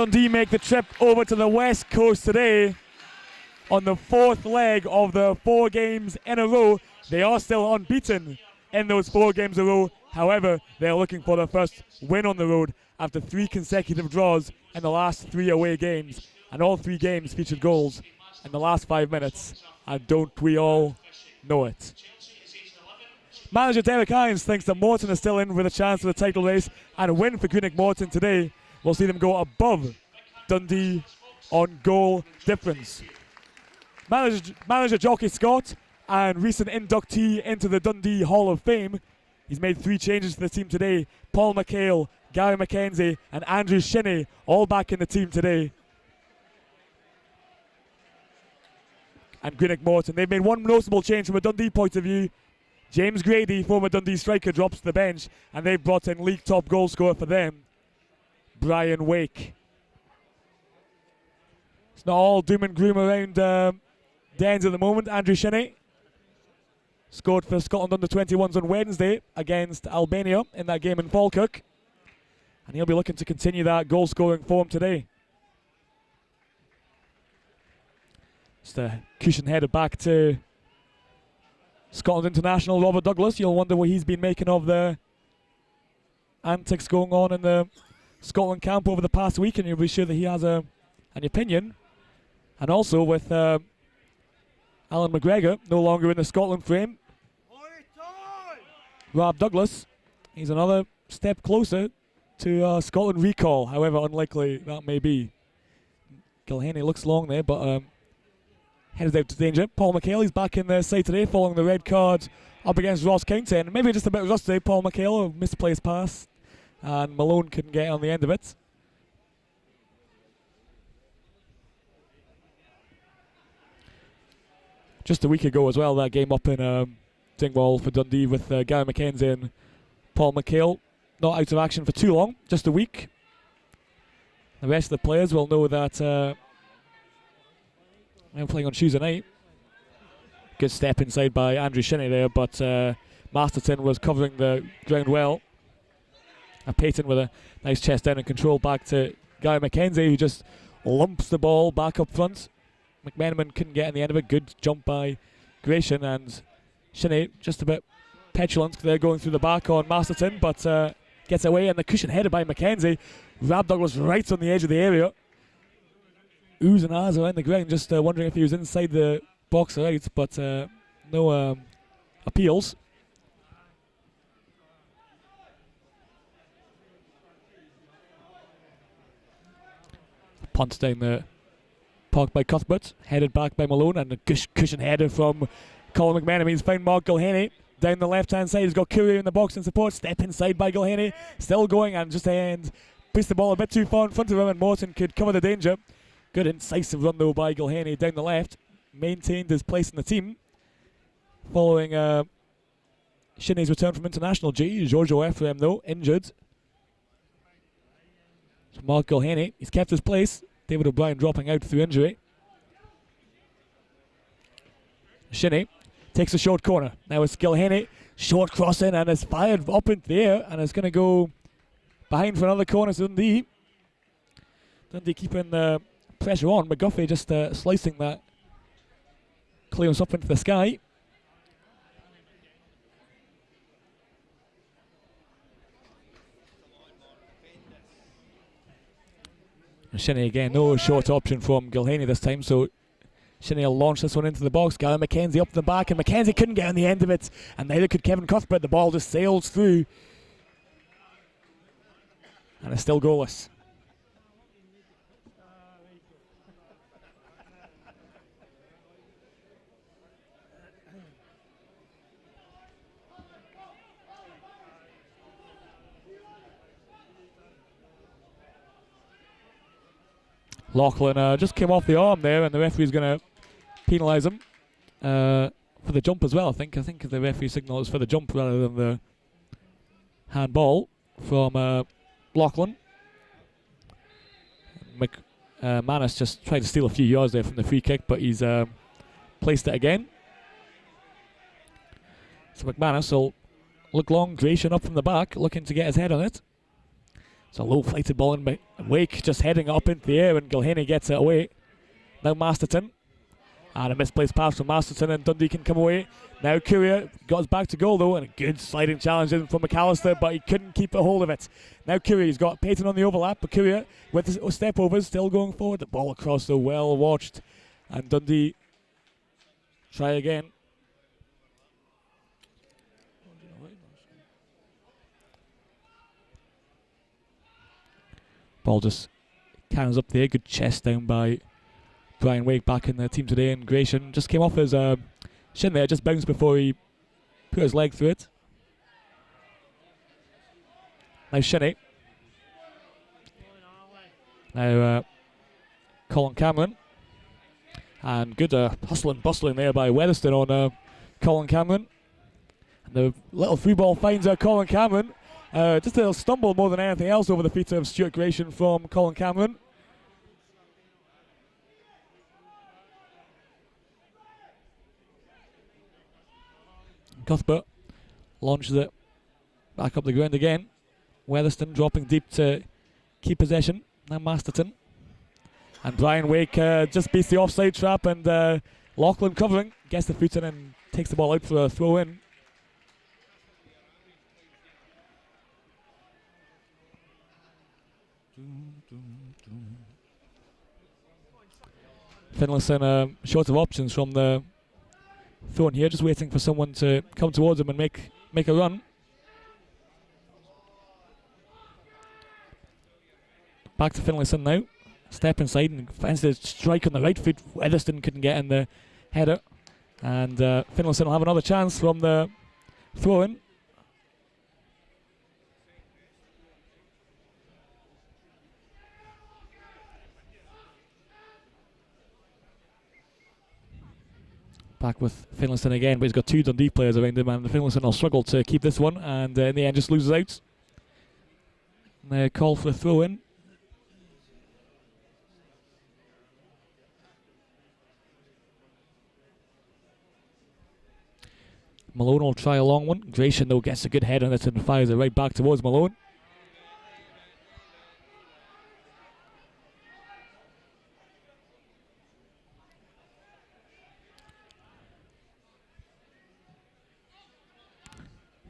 Dundee make the trip over to the West Coast today on the fourth leg of the 4 games in a row. They are still unbeaten in those 4 games in a row. However, they're looking for their first win on the road after 3 consecutive draws in the last 3 away games. And all 3 games featured goals in the last 5 minutes. And don't we all know it? Manager Derek Hines thinks that Morton is still in with a chance for the title race, and a win for Greenock Morton today will see them go above Dundee on goal difference. Manager Jockey Scott, and recent inductee into the Dundee Hall of Fame, he's made 3 changes to the team today. Paul McHale, Gary McKenzie and Andrew Shinney all back in the team today. And Greenock Morton, they've made one noticeable change from a Dundee point of view. James Grady, former Dundee striker, drops to the bench, and they've brought in league top goal scorer for them, Brian Wake. It's not all doom and gloom around Dens at the moment. Andrew Shinney scored for Scotland under-21s on Wednesday against Albania in that game in Falkirk, and he'll be looking to continue that goal scoring form today. Just a cushion headed back to Scotland international Robert Douglas. You'll wonder what he's been making of the antics going on in the Scotland camp over the past week, and you'll be sure that he has an opinion. And also with Alan McGregor no longer in the Scotland frame, Rob Douglas, he's another step closer to Scotland recall, however unlikely that may be. Gilhenny looks long there, but headed out to danger. Paul McHale, he's back in the side today following the red card up against Ross County, and maybe just a bit of rust today. Paul McHale, a misplaced pass, and Malone couldn't get on the end of it. Just a week ago as well, that game up in Dingwall for Dundee with Gary McKenzie and Paul McHale not out of action for too long, just a week. The rest of the players will know that I'm playing on Tuesday night. Good step inside by Andrew Shinney there, but Masterton was covering the ground well. And Payton with a nice chest down and control back to Guy McKenzie, who just lumps the ball back up front. McMenamin couldn't get in the end of it. Good jump by Gratian, and Shinney just a bit petulant there going through the back on Masterton, but gets away, and the cushion headed by McKenzie. Rab Douglas right on the edge of the area. Oohs and ahs around the ground, just wondering if he was inside the box or out, but no appeals. Punt down the park by Cuthbert, headed back by Malone, and a cushion header from Colin McMenamin. He's found Mark Gilhenny down the left hand side. He's got Courier in the box in support. Step inside by Gilhenny, still going, and just pushed the ball a bit too far in front of him, and Morton could cover the danger. Good incisive run though by Gilhenny down the left. Maintained his place in the team following Shinney's return from international duty. Giorgio Ephraim though, injured. So Mark Gilhenny, he's kept his place. David O'Brien dropping out through injury. Shinney takes a short corner. Now it's Gilhenny, short crossing, and it's fired up into the air, and it's going to go behind for another corner to Dundee. Dundee keeping the pressure on. McGuffey just slicing that clearance up into the sky. And Shinney again, no short option from Gilhenny this time, so Shinney will launch this one into the box. Gary McKenzie up the back, and McKenzie couldn't get on the end of it, and neither could Kevin Cuthbert. The ball just sails through, and it's still goalless. Lachlan just came off the arm there, and the referee's going to penalise him for the jump as well. I think the referee signal is for the jump rather than the handball from Lachlan. Manus just tried to steal a few yards there from the free kick, but he's placed it again. So McManus will look long, Gratian up from the back, looking to get his head on it. It's a low flighted ball in by Wake, just heading up into the air, and Gilhenny gets it away. Now Masterton. And a misplaced pass from Masterton, and Dundee can come away. Now Courier got us back to goal though, and a good sliding challenge in from McAllister, but he couldn't keep a hold of it. Now Courier, he's got Payton on the overlap, but Courier with his step overs, still going forward. The ball across though, well watched. And Dundee try again. Ball just cannons up there, good chest down by Brian Wake back in the team today, and Gratian just came off his shin there, just bounced before he put his leg through it. Now Shinnie. Now Colin Cameron. And good hustling bustling there by Weatherston on Colin Cameron. And the little through ball finds Colin Cameron. Just a little stumble more than anything else over the feet of Stuart Gratian from Colin Cameron. Cuthbert launches it back up the ground again. Weatherston dropping deep to keep possession. Now Masterton. And Brian Wake just beats the offside trap, and Lachlan covering, gets the foot in and takes the ball out for a throw in. Finlayson short of options from the thrown here, just waiting for someone to come towards him and make a run. Back to Finlayson now. Step inside and finds the strike on the right foot. Weatherston couldn't get in the header. And Finlayson will have another chance from the throw-in. Back with Finlayson again, but he's got two Dundee players around him, and Finlayson will struggle to keep this one, and in the end just loses out. And they call for a throw-in. Malone will try a long one. Gratian though gets a good head on it and fires it right back towards Malone.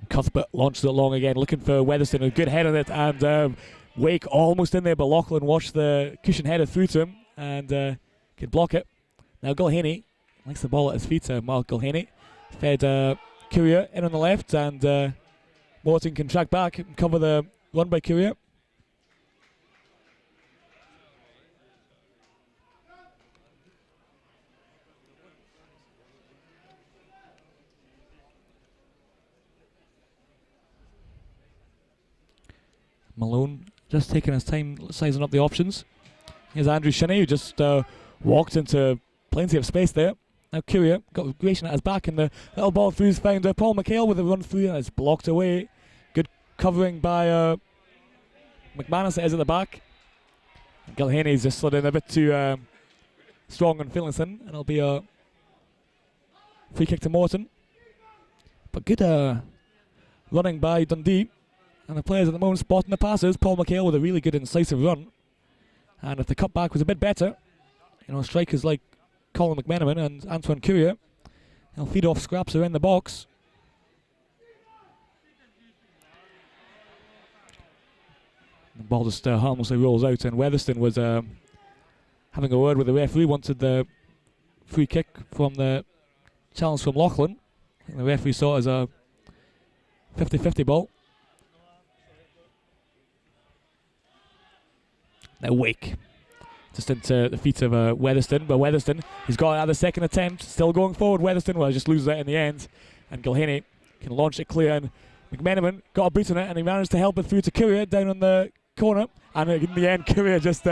Cuthbert launches it long again, looking for Weatherston. A good head on it, and Wake almost in there, but Lachlan watched the cushion header through to him and could block it. Now Gilhenny likes the ball at his feet. Mark Gilhenny fed Courier in on the left, and Morton can track back and cover the run by Courier. Malone just taking his time sizing up the options. Here's Andrew Shinnie, who just walked into plenty of space there. Now Courier got Gratian at his back, and the little ball through's found Paul McHale with a run through, and it's blocked away. Good covering by McManus, that is at the back. Gilhenny's just slid in a bit too strong on Finlayson, and it'll be a free kick to Morton. But good running by Dundee. And the players at the moment spotting the passes. Paul McHale with a really good incisive run. And if the cutback was a bit better, strikers like Colin McMenamin and Antoine Courier, they'll feed off scraps around the box. The ball just harmlessly rolls out, and Weatherston was having a word with the referee, wanted the free kick from the challenge from Lachlan. I think the referee saw it as a 50-50 ball. Now Wake, just into the feet of Weatherston, but Weatherston, he's got another second attempt, still going forward. Weatherston, well, just loses that in the end, and Gilhenny can launch it clear, and McMenamin got a boot on it, and he managed to help it through to Courier down on the corner, and in the end Courier just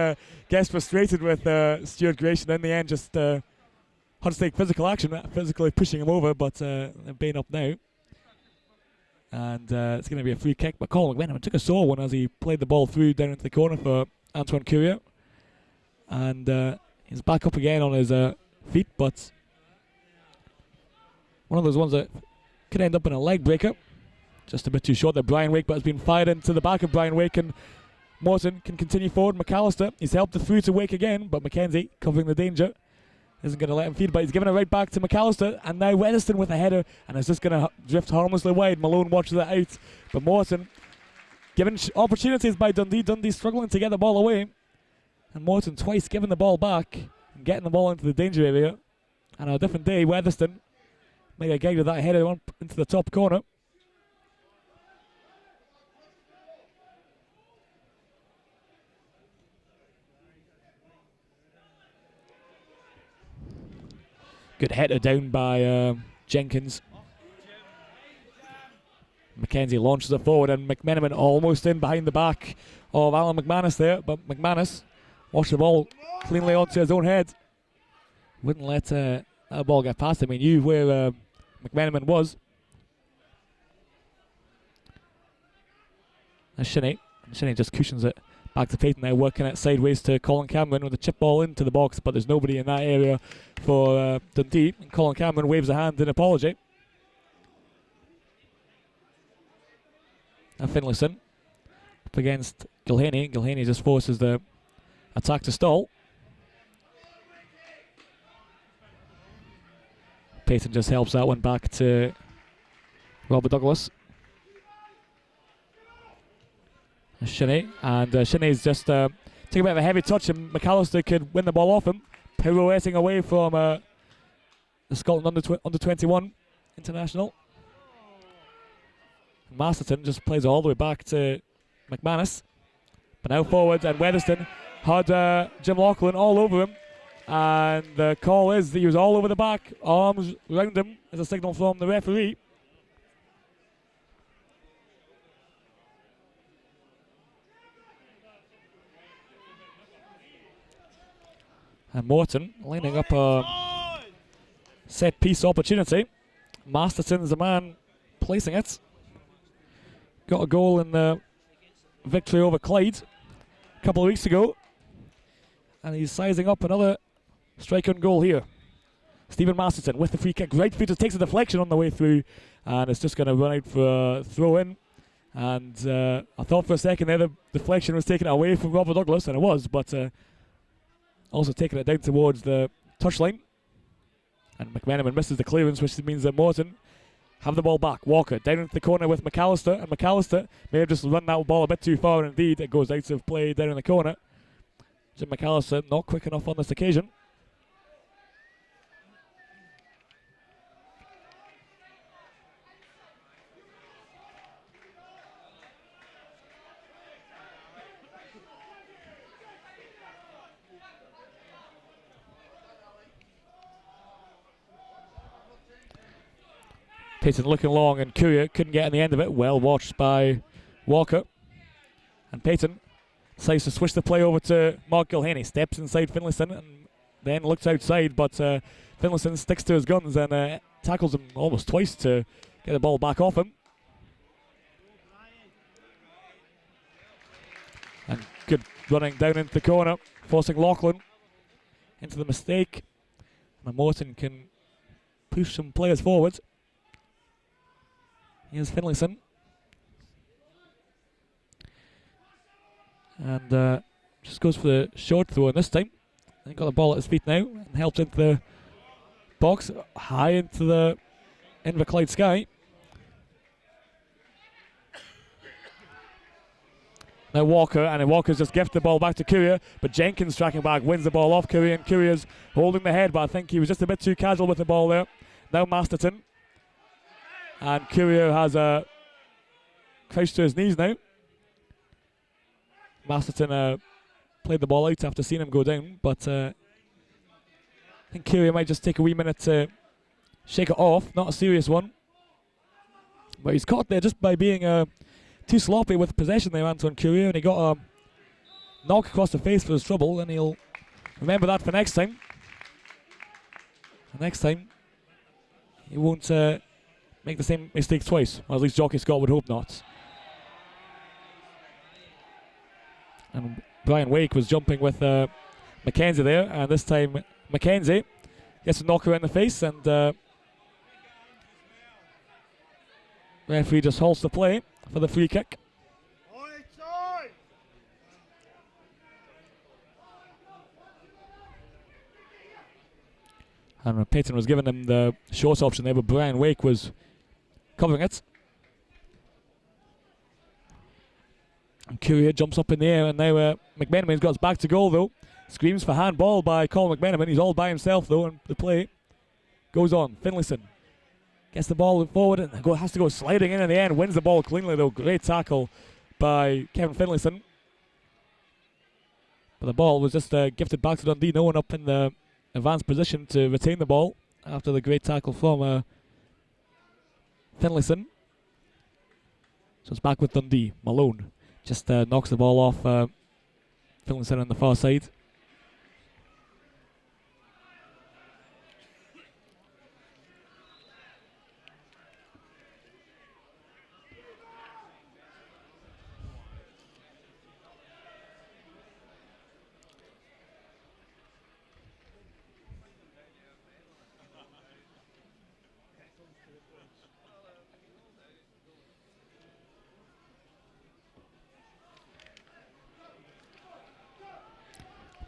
gets frustrated with Stuart Gratian. In the end just had to take physical action, physically pushing him over, but they're baying up now. And it's going to be a free kick, but Colin McMenamin took a sore one as he played the ball through down into the corner for Antoine Courier, and he's back up again on his feet, but one of those ones that could end up in a leg breaker. Just a bit too short there, Brian Wake, but it's been fired into the back of Brian Wake, and Morton can continue forward. McAllister, he's helped the through to Wake again, but Mackenzie covering the danger. Isn't going to let him feed, but he's giving it right back to McAllister, and now Weatherston with a header, and it's just going to drift harmlessly wide. Malone watches it out, but Morton given opportunities by Dundee. Dundee struggling to get the ball away, and Morton twice giving the ball back and getting the ball into the danger area. And on a different day, Weatherston made a guide with that header on into the top corner. Good header down by Jenkins. Mackenzie launches it forward, and McMenamin almost in behind the back of Alan McManus there, but McManus washed the ball cleanly onto his own head. Wouldn't let that ball get past him. He knew where McMenamin was. And Shinnie just cushions it back to Peyton, now working it sideways to Colin Cameron with a chip ball into the box, but there's nobody in that area for Dundee, and Colin Cameron waves a hand in apology. And Finlayson up against Gilhaney. Gilhaney just forces the attack to stall. Peyton just helps that one back to Robert Douglas. Shinnie, and Shinnie's just taking a bit of a heavy touch, and McAllister could win the ball off him, pirouetting away from the Scotland under 21 international. Masterton just plays it all the way back to McManus, but now forward, and Weatherston had Jim Laughlin all over him, and the call is that he was all over the back, arms round him as a signal from the referee. And Morton lining up a set piece opportunity. Masterton's the man placing it. Got a goal in the victory over Clyde a couple of weeks ago. And he's sizing up another strike on goal here. Stephen Masterton with the free kick. Right footed, takes a deflection on the way through. And it's just going to run out for a throw in. And I thought for a second there the deflection was taken away from Robert Douglas, and it was, but also taking it down towards the touchline. And McMenamin misses the clearance, which means that Morton have the ball back. Walker down into the corner with McAllister, and McAllister may have just run that ball a bit too far. Indeed, it goes out of play down in the corner. Jim McAllister not quick enough on this occasion. Peyton looking long, and Courier couldn't get in the end of it. Well watched by Walker. And Peyton decides to switch the play over to Mark Gilhaney. Steps inside Finlayson and then looks outside, but Finlayson sticks to his guns and tackles him almost twice to get the ball back off him. And good running down into the corner, forcing Laughlin into the mistake. And Morton can push some players forward. Here's Finlayson. And just goes for the short throw in this time. He got the ball at his feet now and helps into the box, high into the Inverclyde sky. Now Walker, and Walker's just gifted the ball back to Courier, but Jenkins tracking back, wins the ball off Courier, and Courier's holding the head, but I think he was just a bit too casual with the ball there. Now Masterton. And Courier has a crouch to his knees now. Masterton played the ball out after seeing him go down, but I think Courier might just take a wee minute to shake it off. Not a serious one. But he's caught there just by being too sloppy with possession there, Anton Courier, and he got a knock across the face for his trouble, and he'll remember that for next time. Next time, he won't make the same mistake twice, or at least Jockey Scott would hope not. And Brian Wake was jumping with Mackenzie there, and this time Mackenzie gets a knocker in the face, and referee just halts the play for the free kick. And Payton was giving him the short option there, but Brian Wake was covering it. And Courier jumps up in the air, and now McMenamin's got his back to goal though. Screams for handball by Colin McMenamin. He's all by himself though, and the play goes on. Finlayson gets the ball forward and has to go sliding in the end. Wins the ball cleanly though. Great tackle by Kevin Finlayson. But the ball was just gifted back to Dundee. No one up in the advanced position to retain the ball after the great tackle from Finlayson. So it's back with Dundee. Malone just knocks the ball off Finlayson on the far side.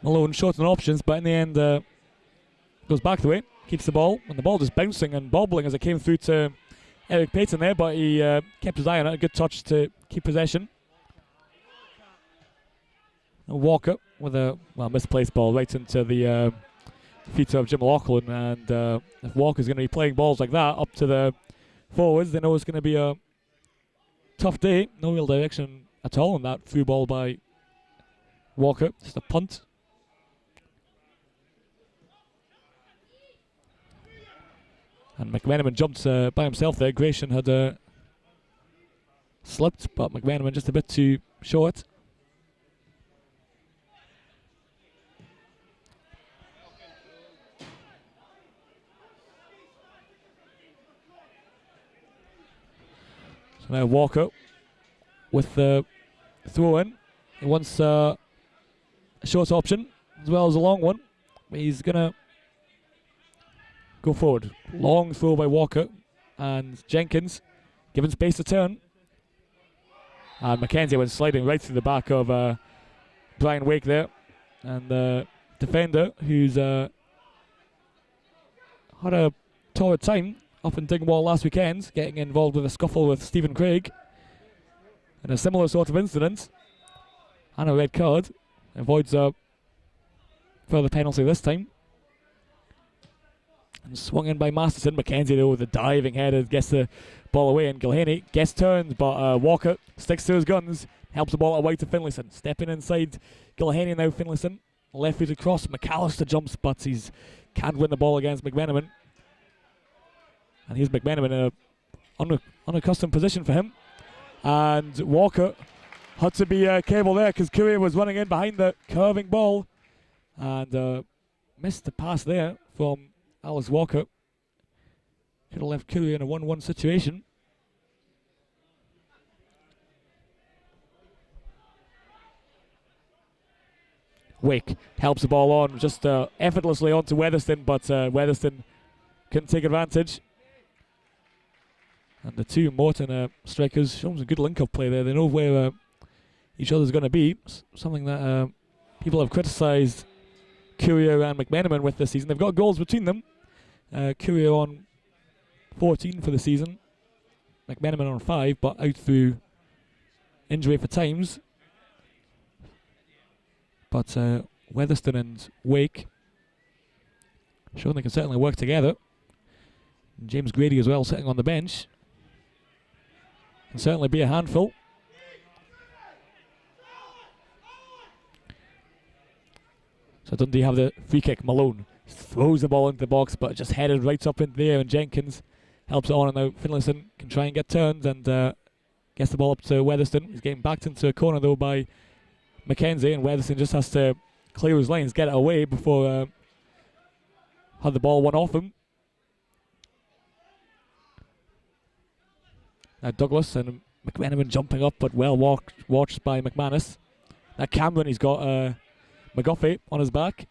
Malone short on options, but in the end goes back the way, keeps the ball, and the ball just bouncing and bobbling as it came through to Eric Payton there, but he kept his eye on it. A good touch to keep possession. And Walker with a misplaced ball right into the feet of Jim Laughlin, and if Walker's going to be playing balls like that up to the forwards, they know it's going to be a tough day. No real direction at all on that through ball by Walker, just a punt. And McMenamin jumped by himself there. Gratian had slipped, but McMenamin just a bit too short. So now Walker with the throw in. He wants a short option as well as a long one. He's going to go forward. Long throw by Walker, and Jenkins given space to turn. And Mackenzie went sliding right through the back of Brian Wake there. And the defender, who's had a torrid time up in Dingwall last weekend, getting involved with a scuffle with Stephen Craig in a similar sort of incident, and a red card, avoids a further penalty this time. And swung in by Masterson. Mackenzie though with a diving header gets the ball away, and Gilhaney gets turned, but Walker sticks to his guns, helps the ball away to Finlayson. Stepping inside Gilhaney now. Finlayson left foot across. McAllister jumps, but he can't win the ball against McMenamin. And here's McMenamin in an unaccustomed position for him. And Walker had to be careful there because Courier was running in behind the curving ball, and missed the pass there from Alice Walker. Could have left Courier in a 1-1 situation. Wake helps the ball on just effortlessly onto Weatherston, but Weatherston couldn't take advantage. And the two Morton strikers show some good link-up play there. They know where each other's going to be. Something that people have criticised Courier and McMenamin with this season. They've got goals between them. Courier on 14 for the season. McMenamin on 5, but out through injury for times. But Weatherston and Wake showing they can certainly work together. And James Grady as well sitting on the bench. Can certainly be a handful. So Dundee have the free kick. Malone throws the ball into the box, but just headed right up into the air, and Jenkins helps it on, and now Finlayson can try and get turned and gets the ball up to Weatherston. He's getting backed into a corner though by Mackenzie, and Weatherston just has to clear his lines, get it away before had the ball won off him. Now Douglas and McMenamin jumping up, but well watched by McManus. Now Cameron, he's got McGuffey on his back.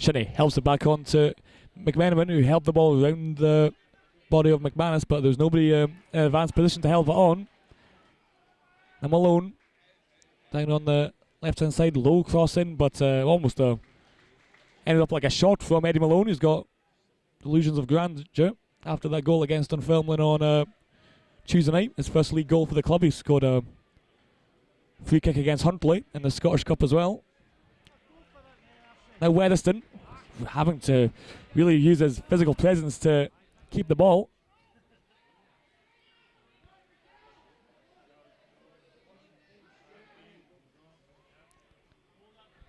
Shinney helps it back on to McMenamin, who helped the ball around the body of McManus, but there's nobody in advanced position to help it on. Now Malone down on the left-hand side, low crossing, but almost ended up like a shot from Eddie Malone, who's got delusions of grandeur after that goal against Dunfermline on Tuesday night. His first league goal for the club. He scored a free kick against Huntly in the Scottish Cup as well. Now Weatherston having to really use his physical presence to keep the ball.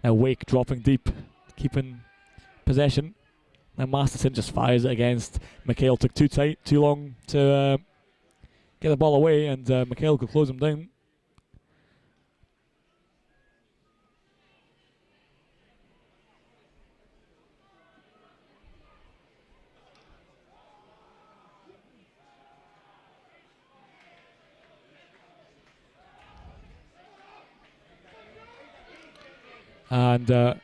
Now Wake dropping deep, keeping possession. Now Masterson just fires it against McHale. Took too long to get the ball away, and McHale could close him down. And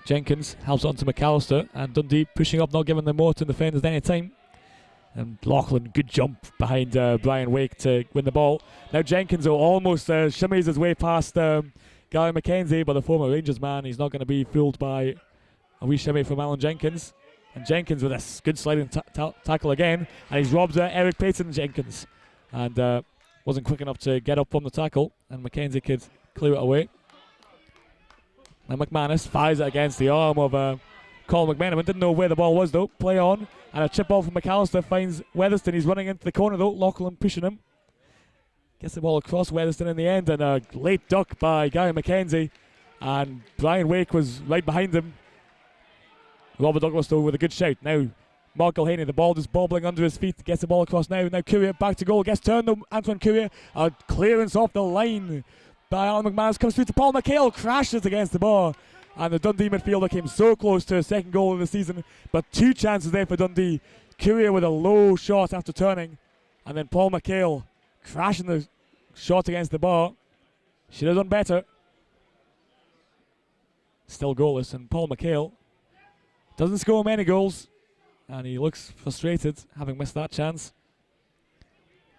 Jenkins helps on to McAllister, and Dundee pushing up, not giving the Morton defenders any time. And Lachlan, good jump behind Brian Wake to win the ball. Now Jenkins almost shimmies his way past Gary McKenzie, but the former Rangers man, he's not going to be fooled by a wee shimmy from Alan Jenkins. And Jenkins with a good sliding tackle again, and he's robbed Eric Payton Jenkins. And wasn't quick enough to get up from the tackle, and McKenzie could clear it away. Now McManus fires it against the arm of Colin McMenamin. Didn't know where the ball was though. Play on. And a chip ball from McAllister finds Weatherston. He's running into the corner though. Lachlan pushing him. Gets the ball across Weatherston in the end. And a late duck by Gary McKenzie. And Brian Wake was right behind him. Robert Douglas though with a good shout. Now Mark Gilhaney, the ball just bobbling under his feet. Gets the ball across now. Now Courier back to goal. Gets turned to Antoine Courier. A clearance off the line by Alan McManus, comes through to Paul McHale, crashes against the bar, and the Dundee midfielder came so close to a second goal of the season, but two chances there for Dundee. Courier with a low shot after turning, and then Paul McHale crashing the shot against the bar. Should have done better. Still goalless, and Paul McHale doesn't score many goals, and he looks frustrated having missed that chance.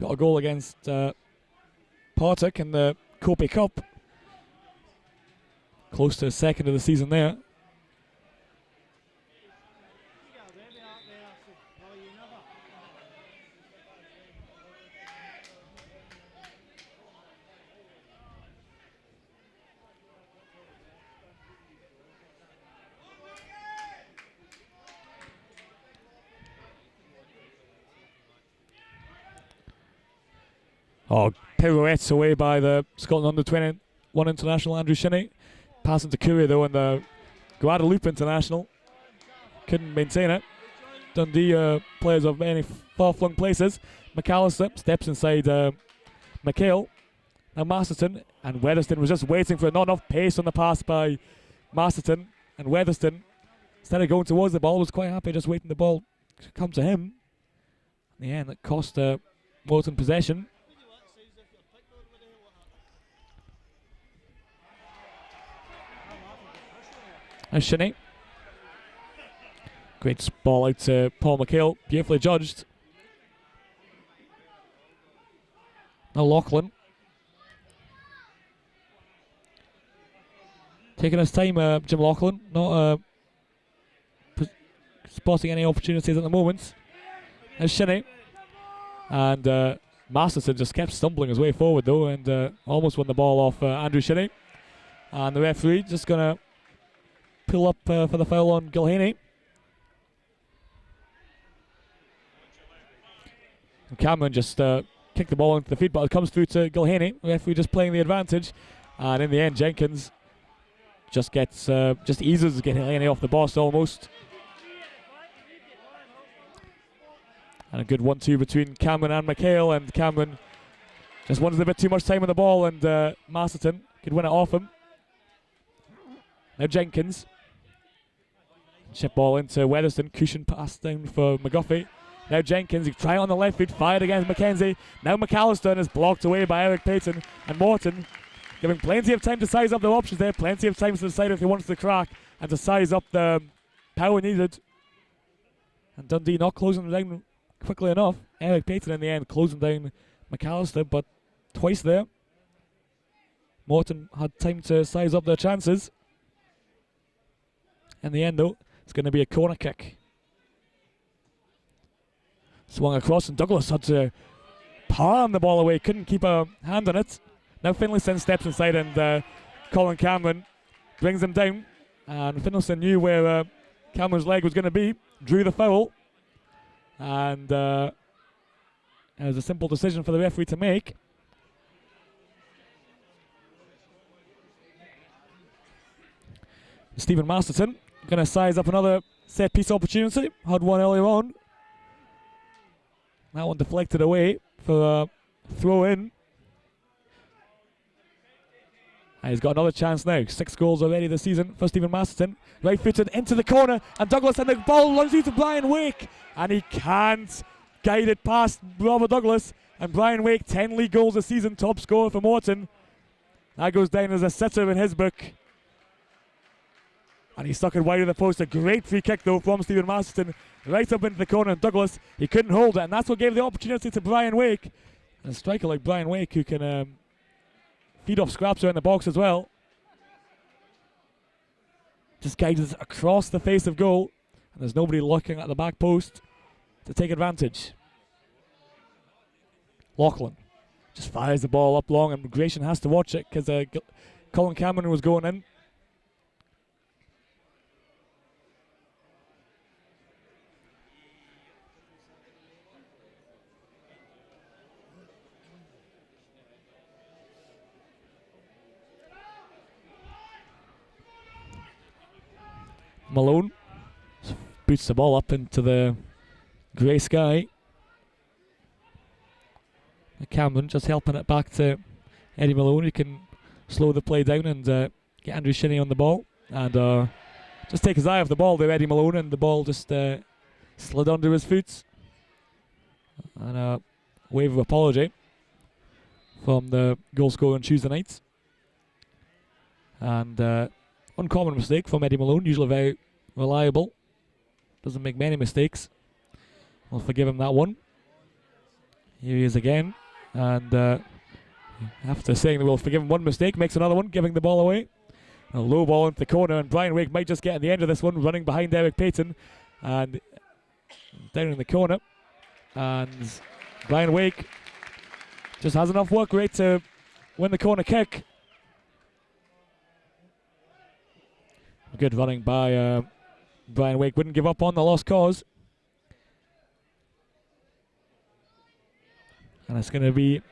Got a goal against Partick in the Kopi Cup. Close to a second of the season there. Oh, pirouettes away by the Scotland under-21 international Andrew Shinney. Passing to Courier though, and the Guadeloupe international couldn't maintain it. Dundee players of many far-flung places. McAllister steps inside McHale. Now Masterton, and Weatherston was just waiting for not enough pace on the pass by Masterton. And Weatherston, instead of going towards the ball, was quite happy just waiting the ball to come to him. In the end, that cost Morton possession. And Shinney. Great ball out to Paul McHale. Beautifully judged. Now Lachlan. Taking his time, Jim Lachlan. Not spotting any opportunities at the moment. Now Shinney. And Masterson just kept stumbling his way forward though, and almost won the ball off Andrew Shinney. And the referee just going to pull up for the foul on Gilhaney. And Cameron just kicked the ball into the feet, but it comes through to Gilhaney. The referee just playing the advantage, and in the end, Jenkins just gets just eases Gilhaney off the boss almost. And a good 1-2 between Cameron and McHale, and Cameron just wanted a bit too much time on the ball, and Masterton could win it off him. Now Jenkins. Chip ball into Weatherston. Cushion pass down for McGuffey. Now Jenkins, he tried on the left foot, fired against McKenzie. Now McAllister is blocked away by Eric Payton, and Morton giving plenty of time to size up their options there. Plenty of time to decide if he wants to crack and to size up the power needed. And Dundee not closing them down quickly enough. Eric Payton in the end closing down McAllister, but twice there. Morton had time to size up their chances. In the end, though, it's going to be a corner kick. Swung across, and Douglas had to palm the ball away. Couldn't keep a hand on it. Now Finlayson steps inside, and Colin Cameron brings him down. And Finlayson knew where Cameron's leg was going to be, drew the foul. And it was a simple decision for the referee to make. Stephen Masterton going to size up another set piece opportunity. Had one earlier on. That one deflected away for a throw in. And he's got another chance now. 6 goals already this season for Stephen Masterton. Right footed into the corner, and Douglas, and the ball lunges to Brian Wake, and he can't guide it past Robert Douglas. And Brian Wake, 10 league goals this season, top scorer for Morton. That goes down as a sitter in his book. And he stuck it wide of the post. A great free kick though from Stephen Masterton, right up into the corner, and Douglas, he couldn't hold it, and that's what gave the opportunity to Brian Wake. And a striker like Brian Wake who can feed off scraps around the box as well. Just guides us across the face of goal, and there's nobody looking at the back post to take advantage. Loughlin just fires the ball up long, and Gratian has to watch it because Colin Cameron was going in. Malone boots the ball up into the grey sky. Cameron just helping it back to Eddie Malone, who can slow the play down and get Andrew Shinney on the ball. And just take his eye off the ball there, Eddie Malone, and the ball just slid under his feet. And a wave of apology from the goal scorer on Tuesday night. And uncommon mistake from Eddie Malone, usually very reliable. Doesn't make many mistakes. We'll forgive him that one. Here he is again. And after saying that we'll forgive him one mistake, makes another one, giving the ball away. A low ball into the corner, and Brian Wake might just get at the end of this one, running behind Eric Payton. And down in the corner. And Brian Wake just has enough work rate to win the corner kick. Good running by Brian Wake. Wouldn't give up on the lost cause. And it's going to be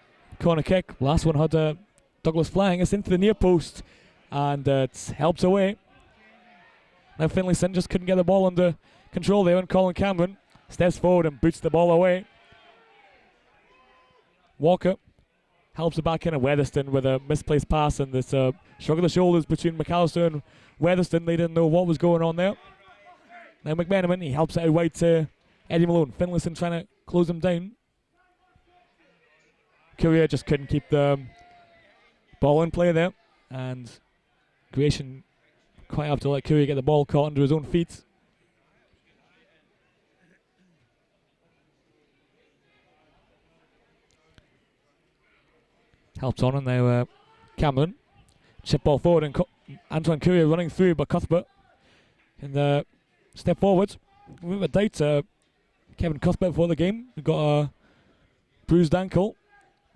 corner kick. Last one had Douglas flying. It's into the near post. And it's helped away. Now Finlayson just couldn't get the ball under control there. And Colin Cameron steps forward and boots the ball away. Walker helps it back in, and Weatherston with a misplaced pass, and this shrug of the shoulders between McAllister and Weatherston. They didn't know what was going on there. Now McMenamin, he helps it out wide to Eddie Malone. Finlayson trying to close him down. Courier just couldn't keep the ball in play there, and Gratian quite have to let Courier get the ball caught under his own feet. Helps on, and now Cameron. Chip ball forward, and Antoine Courier running through, but Cuthbert can step forward. Without a doubt, Kevin Cuthbert before the game, he got a bruised ankle,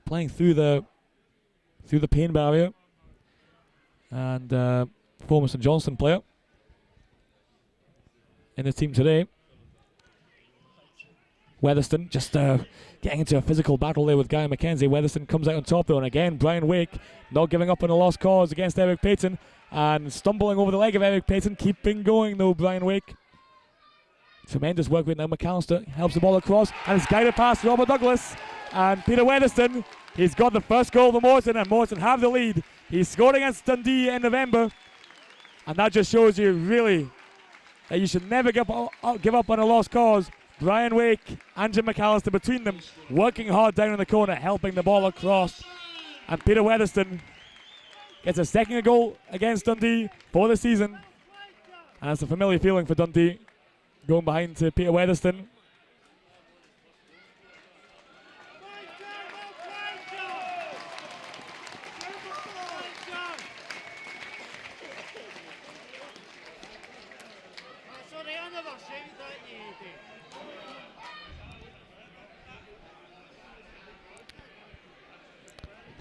playing through the pain barrier, and former St Johnstone player in the team today. Weatherston just getting into a physical battle there with Guy McKenzie. Weatherston comes out on top though, and again Brian Wake not giving up on a lost cause against Eric Payton, and stumbling over the leg of Eric Payton, keeping going though Brian Wake. Tremendous work with now McAllister, helps the ball across, and it's guided past Robert Douglas, and Peter Weatherston, he's got the first goal for Morton, and Morton have the lead. He scored against Dundee in November, and that just shows you really that you should never give up on a lost cause. Brian Wake and Jim McAllister between them, working hard down in the corner, helping the ball across. And Peter Weatherston gets a second goal against Dundee for the season. And it's a familiar feeling for Dundee, going behind to Peter Weatherston.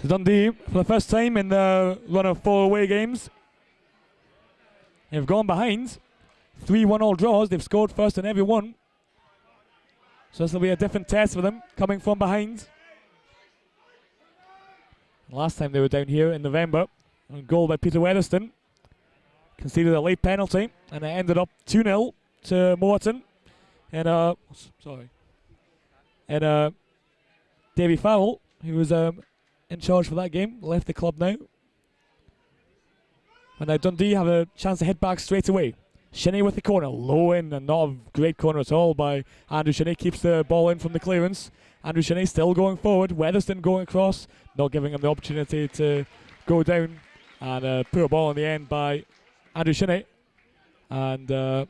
So Dundee, for the first time in the run of 4 away games, they've gone behind. 3 1-all draws. They've scored first in every one. So this will be a different test for them, coming from behind. Last time they were down here in November, a goal by Peter Weatherston. Conceded a late penalty, and it ended up 2-0 to Morton. And Davy Farrell, who was in charge for that game, left the club now. And now Dundee have a chance to hit back straight away. Shinney with the corner, low in, and not a great corner at all by Andrew Shinney. Keeps the ball in from the clearance. Andrew Shinney still going forward. Weatherston going across, not giving him the opportunity to go down. And poor ball in the end by Andrew Shinney. And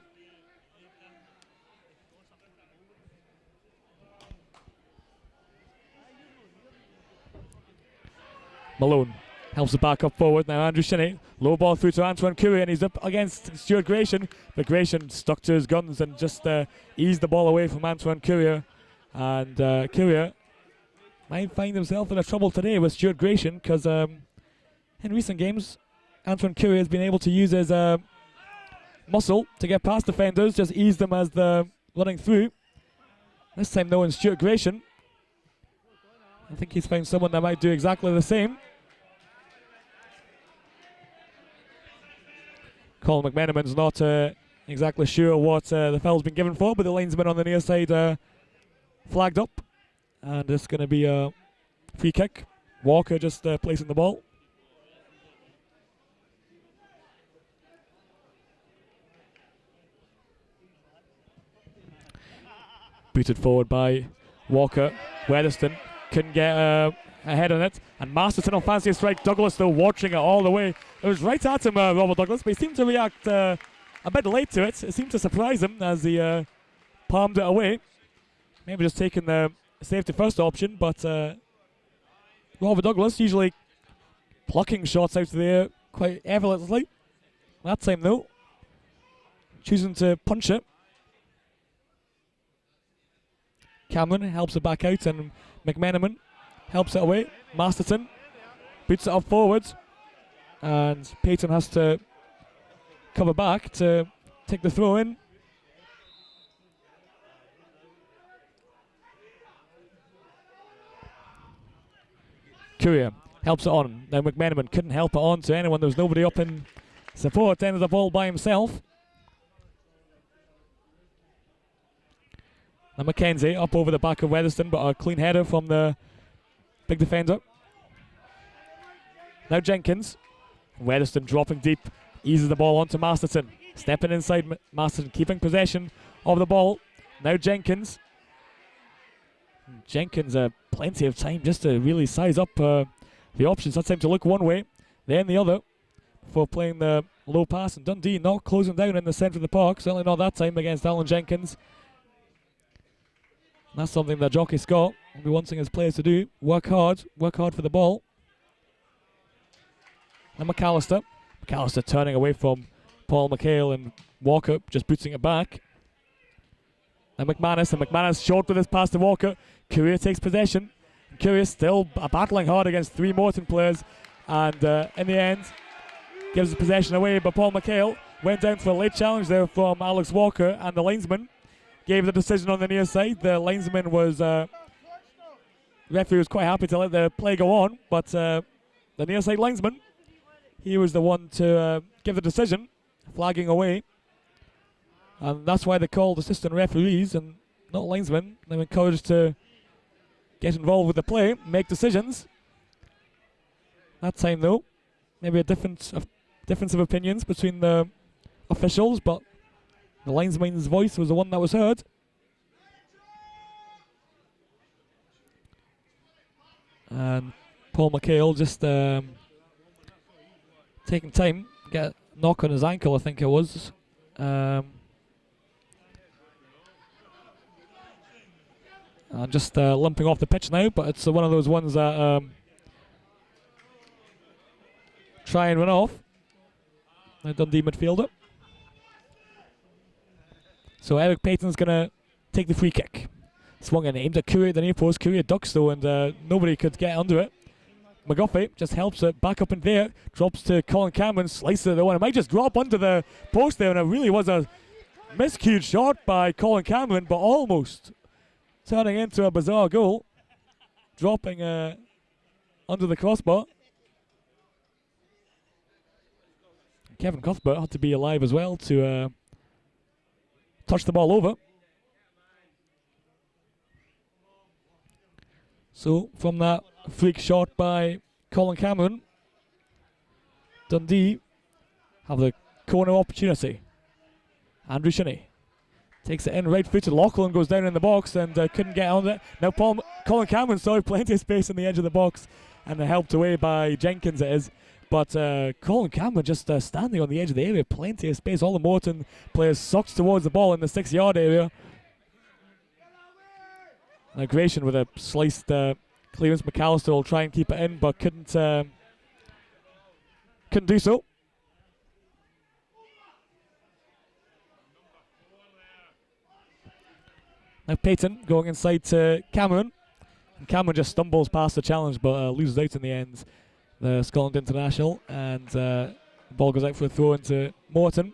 Malone helps the back up forward. Now Andrew Shinney, low ball through to Antoine Courier, and he's up against Stuart Gratian. But Gratian stuck to his guns and just eased the ball away from Antoine Courier. And Courier might find himself in a trouble today with Stuart Gratian, because in recent games, Antoine Courier has been able to use his muscle to get past defenders, just ease them as they're running through. This time though, in Stuart Gratian, I think he's found someone that might do exactly the same. Colin McMenamin's not exactly sure what the foul's been given for, but the linesman on the near side flagged up. And it's going to be a free kick. Walker just placing the ball. Booted forward by Walker. Weatherston couldn't get ahead on it, and Masterton on fancy strike. Douglas though watching it all the way. It was right at him, Robert Douglas, but he seemed to react a bit late to it. It seemed to surprise him as he palmed it away. Maybe just taking the safety first option, but Robert Douglas usually plucking shots out of the air quite effortlessly. That time though, choosing to punch it. Cameron helps it back out, and McMenamin helps it away. Masterton boots it up forwards, and Payton has to cover back to take the throw in. Courier helps it on. Now McMenamin couldn't help it on to anyone. There was nobody up in support. Ended the ball by himself. Now Mackenzie up over the back of Weatherston, but a clean header from the big defender. Now Jenkins. Weatherston dropping deep, eases the ball onto Masterton. Stepping inside, Masterton keeping possession of the ball. Now Jenkins. Jenkins plenty of time just to really size up the options. That's time to look one way, then the other, before playing the low pass. And Dundee not closing down in the centre of the park, certainly not that time against Alan Jenkins. And that's something that Jockey Scott will be wanting his players to do. Work hard for the ball. And McAllister turning away from Paul McHale, and Walker just booting it back. And McManus short with his pass to Walker. Courier takes possession. Courier still battling hard against 3 Morton players, and in the end gives the possession away. But Paul McHale went down for a late challenge there from Alex Walker, and the linesman gave the decision on the near side. The linesman was referee was quite happy to let the play go on, but the near side linesman, he was the one to give the decision, flagging away. And that's why they called assistant referees and not linesmen. They're encouraged to get involved with the play, make decisions. That time though, maybe a difference of opinions between the officials, but the linesman's voice was the one that was heard. And Paul McHale just taking time, get a knock on his ankle, I think it was. And just limping off the pitch now, but it's one of those ones that try and run off. The Dundee midfielder. So Eric Payton's going to take the free kick. Swung in, aimed at Courier at the near post. Courier ducks though, and nobody could get under it. McGuffey just helps it back up in there. Drops to Colin Cameron, slices it though, and it might just drop under the post there, and it really was a miscued shot by Colin Cameron, but almost turning into a bizarre goal. Dropping under the crossbar. Kevin Cuthbert had to be alive as well to touch the ball over. So from that freak shot by Colin Cameron, Dundee have the corner opportunity. Andrew Shinney takes it in right footed. Lachlan goes down in the box and couldn't get on it. Now Colin Cameron saw plenty of space on the edge of the box and helped away by Jenkins it is. But Colin Cameron just standing on the edge of the area, plenty of space. All the Morton players sucked towards the ball in the 6-yard area. Now Gratian with a sliced clearance. McAllister will try and keep it in, but couldn't do so. Now Payton going inside to Cameron. And Cameron just stumbles past the challenge, but loses out in the end. The Scotland international, and the ball goes out for a throw into Morton.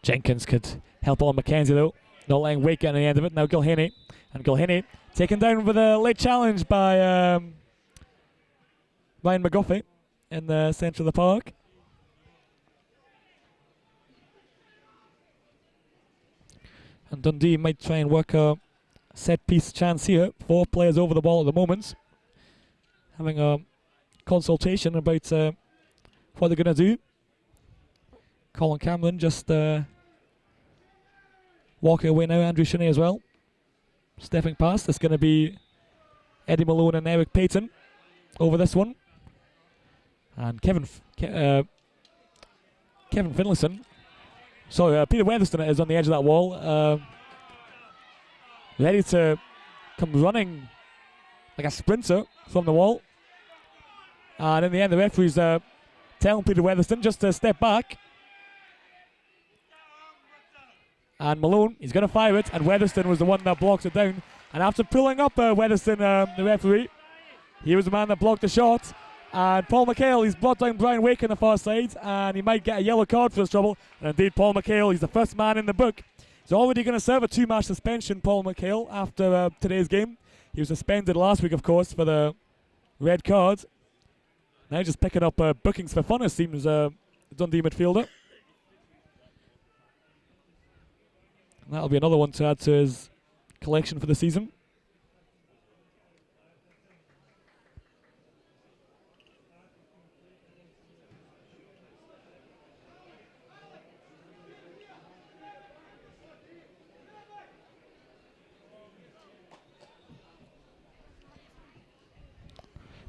Jenkins could help on Mackenzie though, not letting Wake get on the end of it. Now Gilhenny, and Gilhenny taken down with a late challenge by Ryan McGuffey in the centre of the park. And Dundee might try and work a set piece chance here. 4 players over the ball at the moment, having a consultation about what they're going to do. Colin Cameron just walking away now. Andrew Shinney as well, stepping past. It's going to be Eddie Malone and Eric Payton over this one. And Kevin Finlayson, sorry, Peter Weatherston is on the edge of that wall, ready to come running like a sprinter from the wall. And in the end, the referee's telling Peter Weatherston just to step back. And Malone, he's going to fire it, and Weatherston was the one that blocked it down. And after pulling up Weatherston, the referee, he was the man that blocked the shot. And Paul McHale, he's brought down Brian Wake on the far side, and he might get a yellow card for his trouble. And indeed, Paul McHale, he's the first man in the book. He's already going to serve a 2-match suspension, Paul McHale, after today's game. He was suspended last week, of course, for the red card. Now just picking up bookings for fun, it seems, Dundee midfielder. And that'll be another one to add to his collection for the season.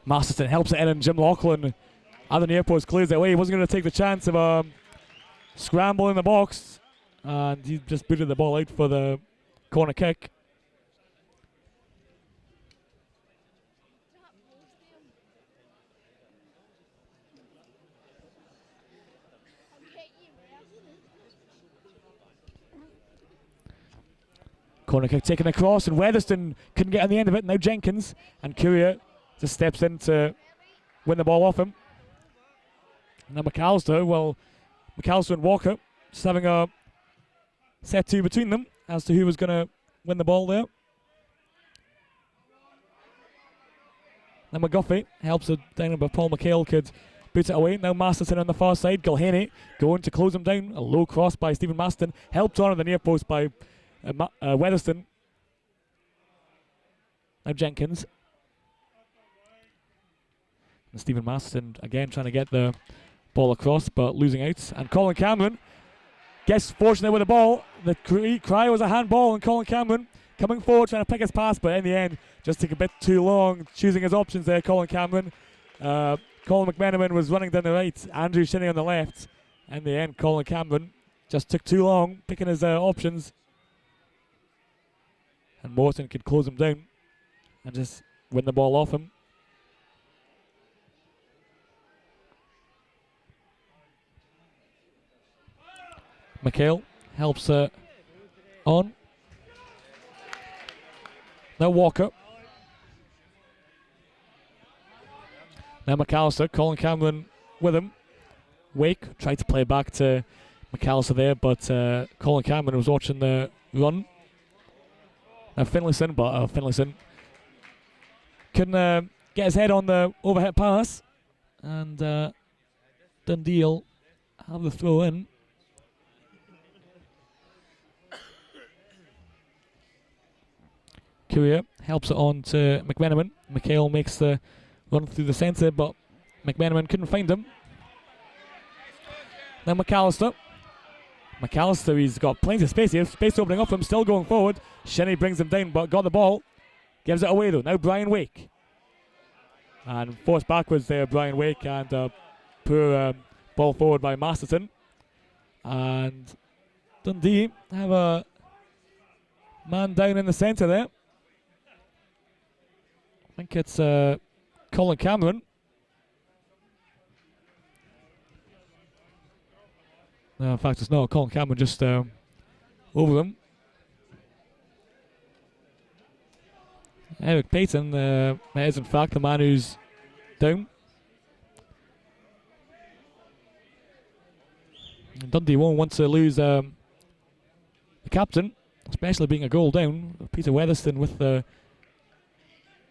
Masterson helps it in, and Jim Lachlan at the near post clears it away. He wasn't going to take the chance of a scramble in the box, and he just booted the ball out for the corner kick. Corner kick taken across, and Weatherston couldn't get on the end of it. Now Jenkins, and Courier just steps in to win the ball off him. And now McAllister and Walker just having a set 2 between them as to who was going to win the ball there. Now McGuffey helps it down, but Paul McHale could boot it away. Now Masterson on the far side. Gilhenny going to close him down. A low cross by Stephen Masterton, helped on the near post by Weatherston. Now Jenkins. And Stephen Masterton again trying to get the ball across, but losing out. And Colin Cameron gets fortunate with the ball. The cry was a handball, and Colin Cameron coming forward trying to pick his pass, but in the end just took a bit too long choosing his options there, Colin Cameron. Colin McMenamin was running down the right, Andrew Shinney on the left. In the end, Colin Cameron just took too long picking his options, and Morton could close him down and just win the ball off him. McHale helps on. Now Walker. Now McAllister, Colin Cameron with him. Wake tried to play back to McAllister there, but Colin Cameron was watching the run. Now Finlayson, but Finlayson couldn't get his head on the overhead pass, and Dundee will have the throw in. Courier helps it on to McMenamin. McHale makes the run through the centre, but McMenamin couldn't find him. Now McAllister. McAllister, he's got plenty of space here. Space opening up for him, still going forward. Shinney brings him down, but got the ball. Gives it away though. Now Brian Wake. And forced backwards there, Brian Wake, and poor ball forward by Masterton. And Dundee have a man down in the centre there. I think it's Colin Cameron. No, in fact, it's not. Colin Cameron just over them. Eric Payton is, in fact, the man who's down. And Dundee won't want to lose the captain, especially being a goal down. Peter Weatherston with the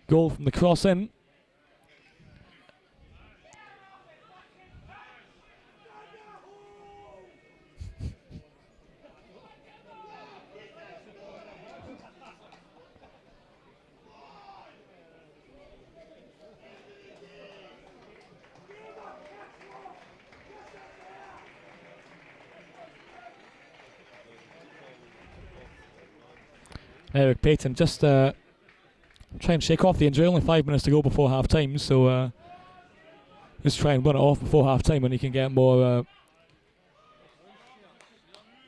goal from the cross in. Eric Payton just try and shake off the injury. Only 5 minutes to go before half time, so just try and run it off before half time, and he can get more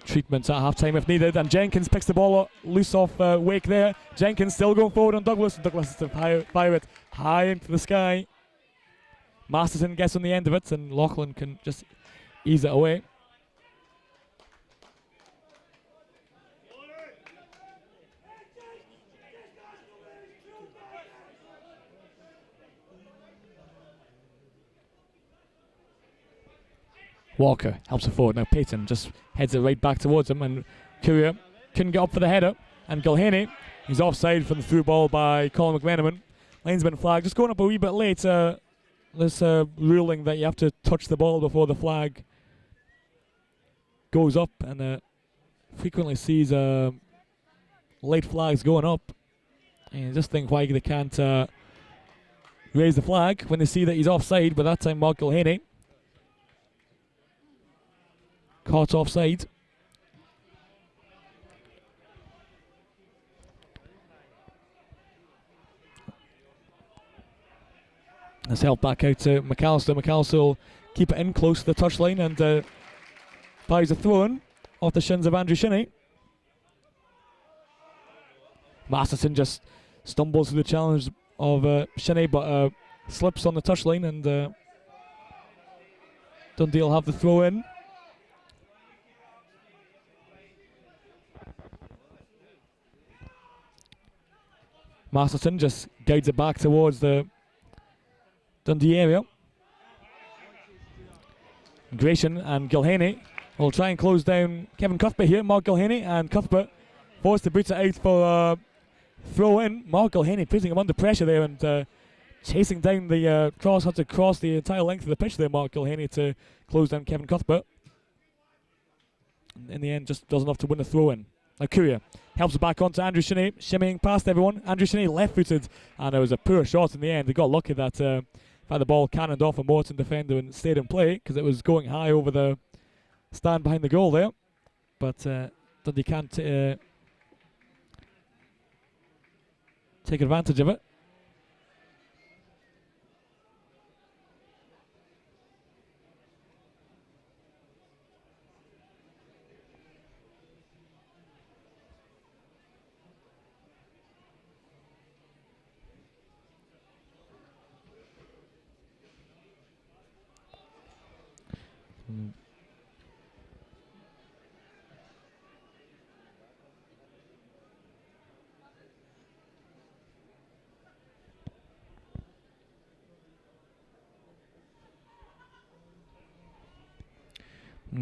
treatment at half time if needed. And Jenkins picks the ball loose off Wake there. Jenkins still going forward on Douglas. Douglas has to fire it high into the sky. Masterton gets on the end of it, and Loughlin can just ease it away. Walker helps it forward. Now Payton just heads it right back towards him, and Courier couldn't get up for the header. And Gilhaney, he's offside for the through ball by Colin McMenamin. Linesman flag just going up a wee bit late. This ruling that you have to touch the ball before the flag goes up, and frequently sees late flags going up. And you just think why they can't raise the flag when they see that he's offside. But that time Mark Gilhaney caught offside. It's held back out to McAllister. McAllister will keep it in close to the touchline, and buys a throw in off the shins of Andrew Shinney. Masterton just stumbles through the challenge of Shinney, but slips on the touchline, and Dundee will have the throw in. Masterton just guides it back towards the Dundee area. Gratian and Gilhaney will try and close down Kevin Cuthbert here. Mark Gilhaney, and Cuthbert forced to boot it out for throw in. Mark Gilhaney putting him under pressure there, and chasing down the cross. Had to cross the entire length of the pitch there, Mark Gilhaney, to close down Kevin Cuthbert. In the end, just does enough to win the throw in. Now Courier helps it back on to Andrew Shinney, shimmying past everyone. Andrew Shinney left-footed, and it was a poor shot in the end. They got lucky that the ball cannoned off a Morton defender and stayed in play, because it was going high over the stand behind the goal there. but Dundee can't take advantage of it.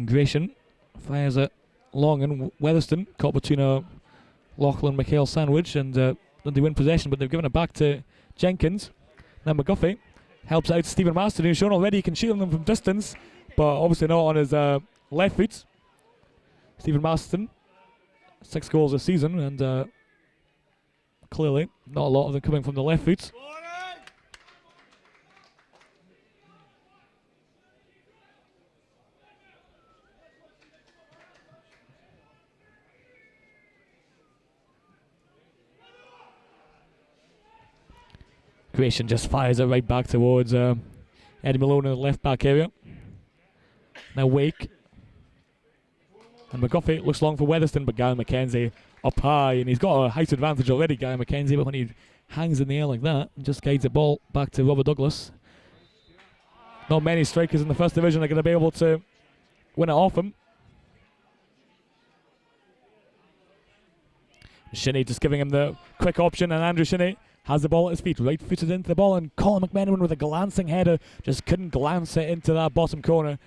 Gratian fires it long, and Weatherston caught between a Lachlan McHale sandwich, and Dundee win possession, but they've given it back to Jenkins. Now McGuffey helps out Stephen Marston, who's shown already he can shoot them from distance, but obviously not on his left foot. Stephen Marston, 6 goals this season, and clearly not a lot of them coming from the left foot. Gratian just fires it right back towards Eddie Malone in the left back area. Now Wake. And McGuffey looks long for Weatherston, but Gary McKenzie up high, and he's got a height advantage already, Gary McKenzie, but when he hangs in the air like that and just guides the ball back to Robert Douglas. Not many strikers in the first division are going to be able to win it off him. Shinnie just giving him the quick option, and Andrew Shinnie has the ball at his feet, right footed into the ball, and Colin McMenamin with a glancing header just couldn't glance it into that bottom corner,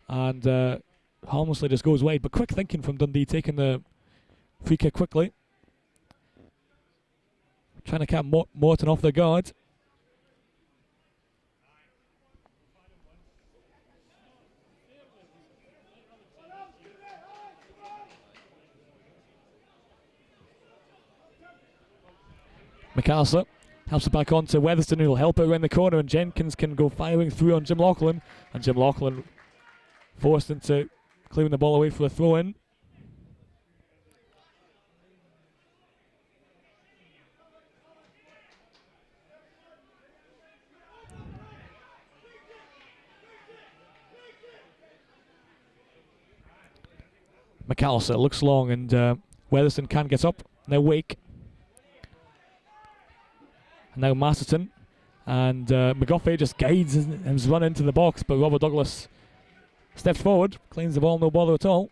and harmlessly just goes wide. But quick thinking from Dundee, taking the free kick quickly, trying to cap Morton off their guard. McAllister helps it back on to Weatherston, who will help it around the corner, and Jenkins can go firing through on Jim Laughlin, and Jim Laughlin forced into clearing the ball away for a throw-in. McAllister looks long, and Weatherston can get up. Now Wake. And now Masterton. And McGuffey just guides his run into the box, but Robert Douglas steps forward, cleans the ball, no bother at all.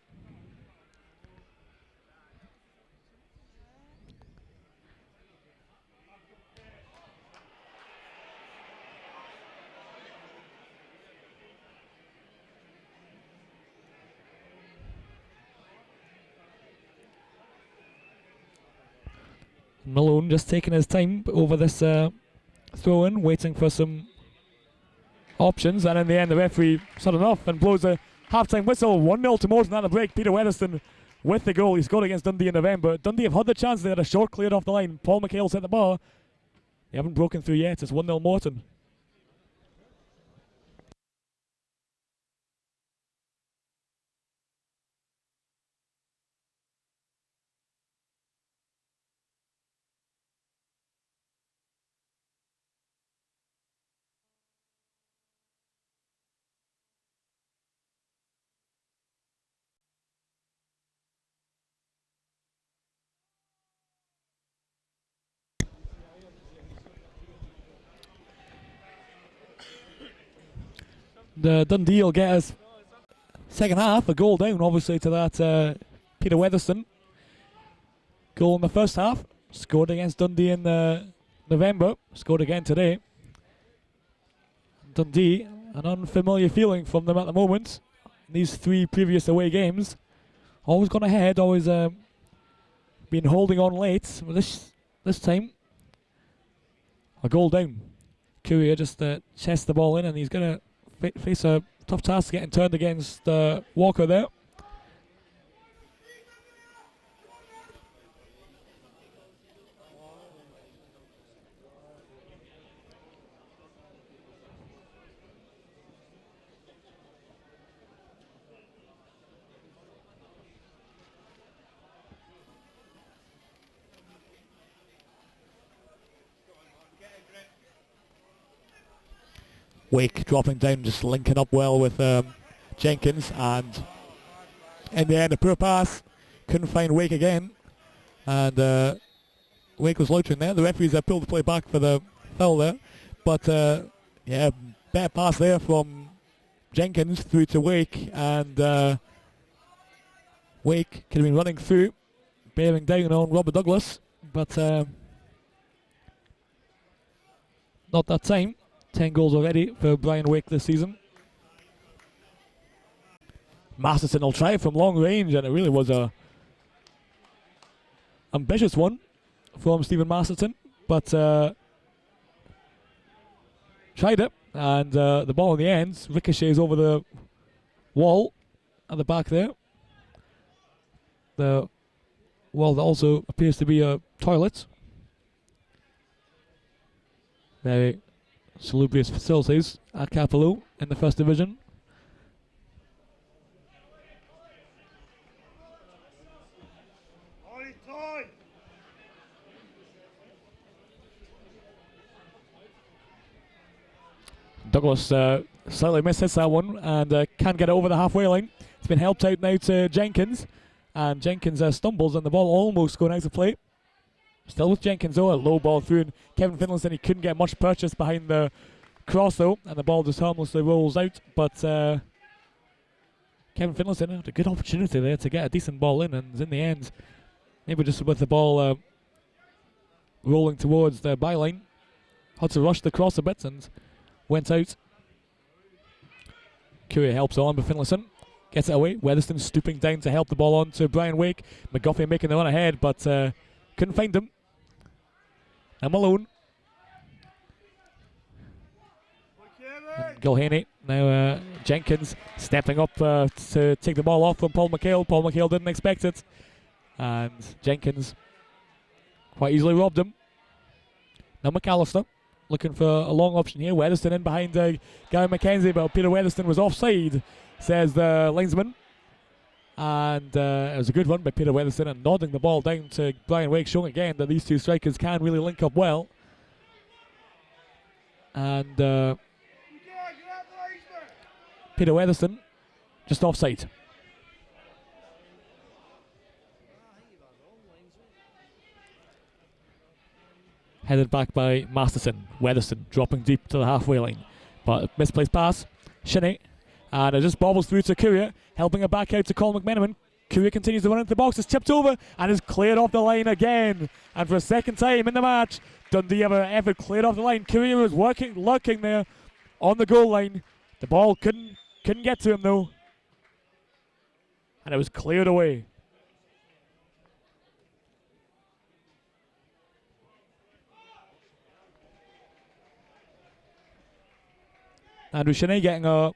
Malone just taking his time over this throw-in, waiting for some options, and in the end the referee said enough and blows a half-time whistle. 1-0 to Morton at the break. Peter Weatherston with the goal. He scored against Dundee in November. Dundee have had the chance. They had a shot cleared off the line. Paul McHale's hit the bar. They haven't broken through yet. It's 1-0 Morton. The Dundee will get us second half, a goal down obviously to that Peter Weatherston goal in the first half. Scored against Dundee in November, scored again today. Dundee, an unfamiliar feeling from them at the moment. These 3 previous away games, always gone ahead, always been holding on late. But this time, a goal down. Courier just chests the ball in, and he's going to face a tough task getting turned against Walker there. Wake dropping down, just linking up well with Jenkins, and in the end a poor pass, couldn't find Wake again, and Wake was loitering there. The referees pulled the play back for the foul there, but yeah, better pass there from Jenkins through to Wake, and Wake could have been running through, bearing down on Robert Douglas, but not that time. 10 goals already for Brian Wake this season. Masterson will try it from long range, and it really was a ambitious one from Stephen Masterson, but tried it, and the ball in the end ricochets over the wall at the back there. The wall that also appears to be a toilet. Very salubrious facilities at Capello in the First Division. Douglas slightly misses that one and can't get it over the halfway line. It's been helped out now to Jenkins, and Jenkins stumbles and the ball almost going out of play. Still with Jenkins though, a low ball through, and Kevin Finlayson, he couldn't get much purchase behind the cross though, and the ball just harmlessly rolls out, but Kevin Finlayson had a good opportunity there to get a decent ball in, and in the end, maybe just with the ball rolling towards the byline, had to rush the cross a bit and went out. Courier helps on, but Finlayson gets it away. Weatherston stooping down to help the ball on to Brian Wake. McGuffey making the run ahead, but couldn't find him. And Malone. Gilhaney. Now Jenkins stepping up to take the ball off from Paul McHale. Paul McHale didn't expect it, and Jenkins quite easily robbed him. Now McAllister looking for a long option here. Weatherston in behind Gary McKenzie, but Peter Weatherston was offside, says the linesman. And it was a good run by Peter Weatherston, and nodding the ball down to Brian Wake, showing again that these two strikers can really link up well. And Peter Weatherston just offside. Headed back by Masterson. Weatherston dropping deep to the halfway line, but misplaced pass. Shinney, and it just bobbles through to Courier, helping it back out to Colin McMenamin. Courier continues to run into the box, is tipped over and is cleared off the line again. And for a second time in the match, Dundee have an effort cleared off the line. Courier was lurking there on the goal line. The ball couldn't get to him though, and it was cleared away. Andrew Shinney getting a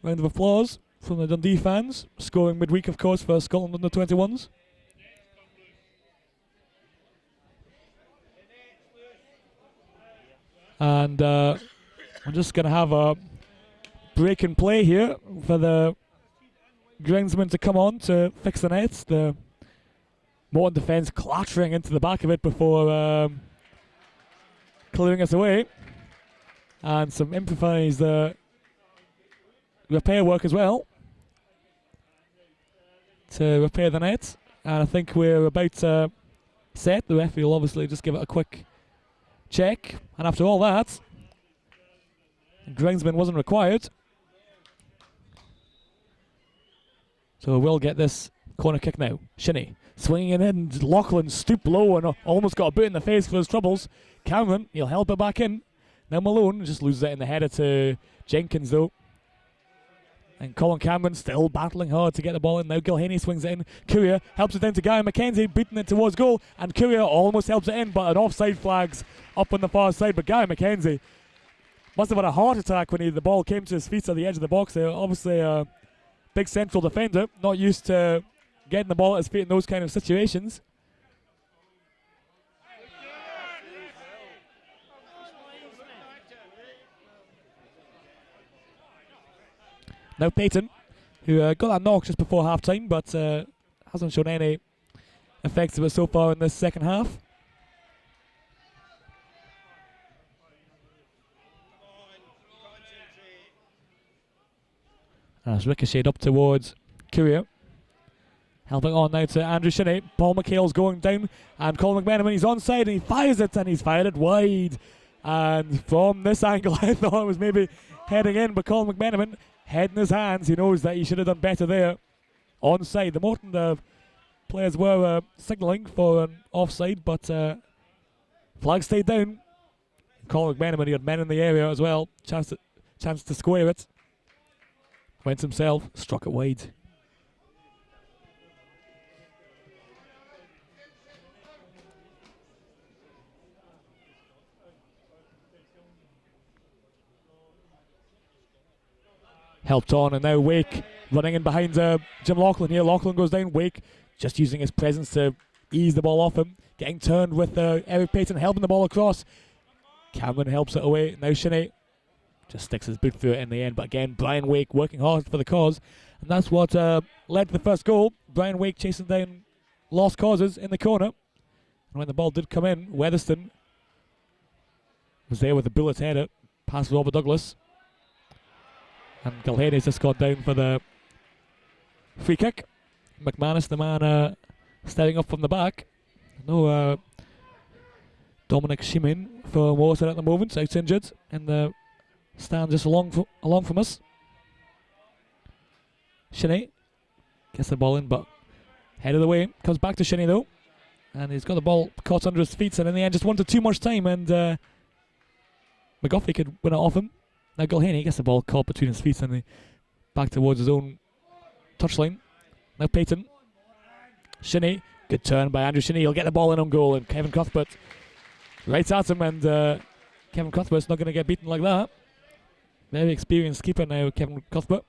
round of applause from the Dundee fans, scoring midweek, of course, for Scotland under 21s. And I'm just going to have a break and play here for the groundsman to come on to fix the nets. The Morton defence clattering into the back of it before clearing us away. And some improvised repair work as well to repair the net. And I think we're about set. The referee will obviously just give it a quick check. And after all that, groundsman wasn't required. So we'll get this corner kick now. Shinney swinging it in. Lachlan stooped low and almost got a boot in the face for his troubles. Cameron, he'll help it back in. Now Malone just loses it in the header to Jenkins though. And Colin Cameron still battling hard to get the ball in. Now Gilhaney swings it in. Courier helps it down to Guy McKenzie, beating it towards goal. And Courier almost helps it in, but an offside flag's up on the far side. But Guy McKenzie must have had a heart attack when the ball came to his feet at the edge of the box there. Obviously a big central defender, not used to getting the ball at his feet in those kind of situations. Now Payton, who got that knock just before half-time, but hasn't shown any effects of it so far in this second half. And it's ricocheted up towards Courier. Helping on now to Andrew Shinney. Paul McHale's going down, and Colin McMenamin, he's onside, and he fires it, and he's fired it wide. And from this angle, I thought it was maybe heading in, but Colin McMenamin, head in his hands, he knows that he should have done better there. Onside. The Morton players were signalling for an offside, but flag stayed down. Colin McMenamin, he had men in the area as well. Chance to square it. Went himself, struck it wide. Helped on, and now Wake running in behind Jim Laughlin here. Laughlin goes down. Wake just using his presence to ease the ball off him. Getting turned with Eric Payton helping the ball across. Cameron helps it away. Now Shinney just sticks his boot through it in the end. But again, Brian Wake working hard for the cause. And that's what led to the first goal. Brian Wake chasing down lost causes in the corner. And when the ball did come in, Weatherston was there with a bullet header past Robert Douglas. And Gilhaney's just got down for the free kick. McManus, the man stepping up from the back. No Dominic Shimin for Morton at the moment, out injured in the stand just along from us. Shinney gets the ball in, but head of the way. Comes back to Shinney though. And he's got the ball caught under his feet, and in the end just wanted too much time, and McGuffey could win it off him. Now Gilhaney gets the ball caught between his feet, and back towards his own touchline. Now Payton. Shinney, good turn by Andrew Shinney. He'll get the ball in on goal, and Kevin Cuthbert right at him, and Kevin Cuthbert's not going to get beaten like that. Very experienced keeper now, Kevin Cuthbert,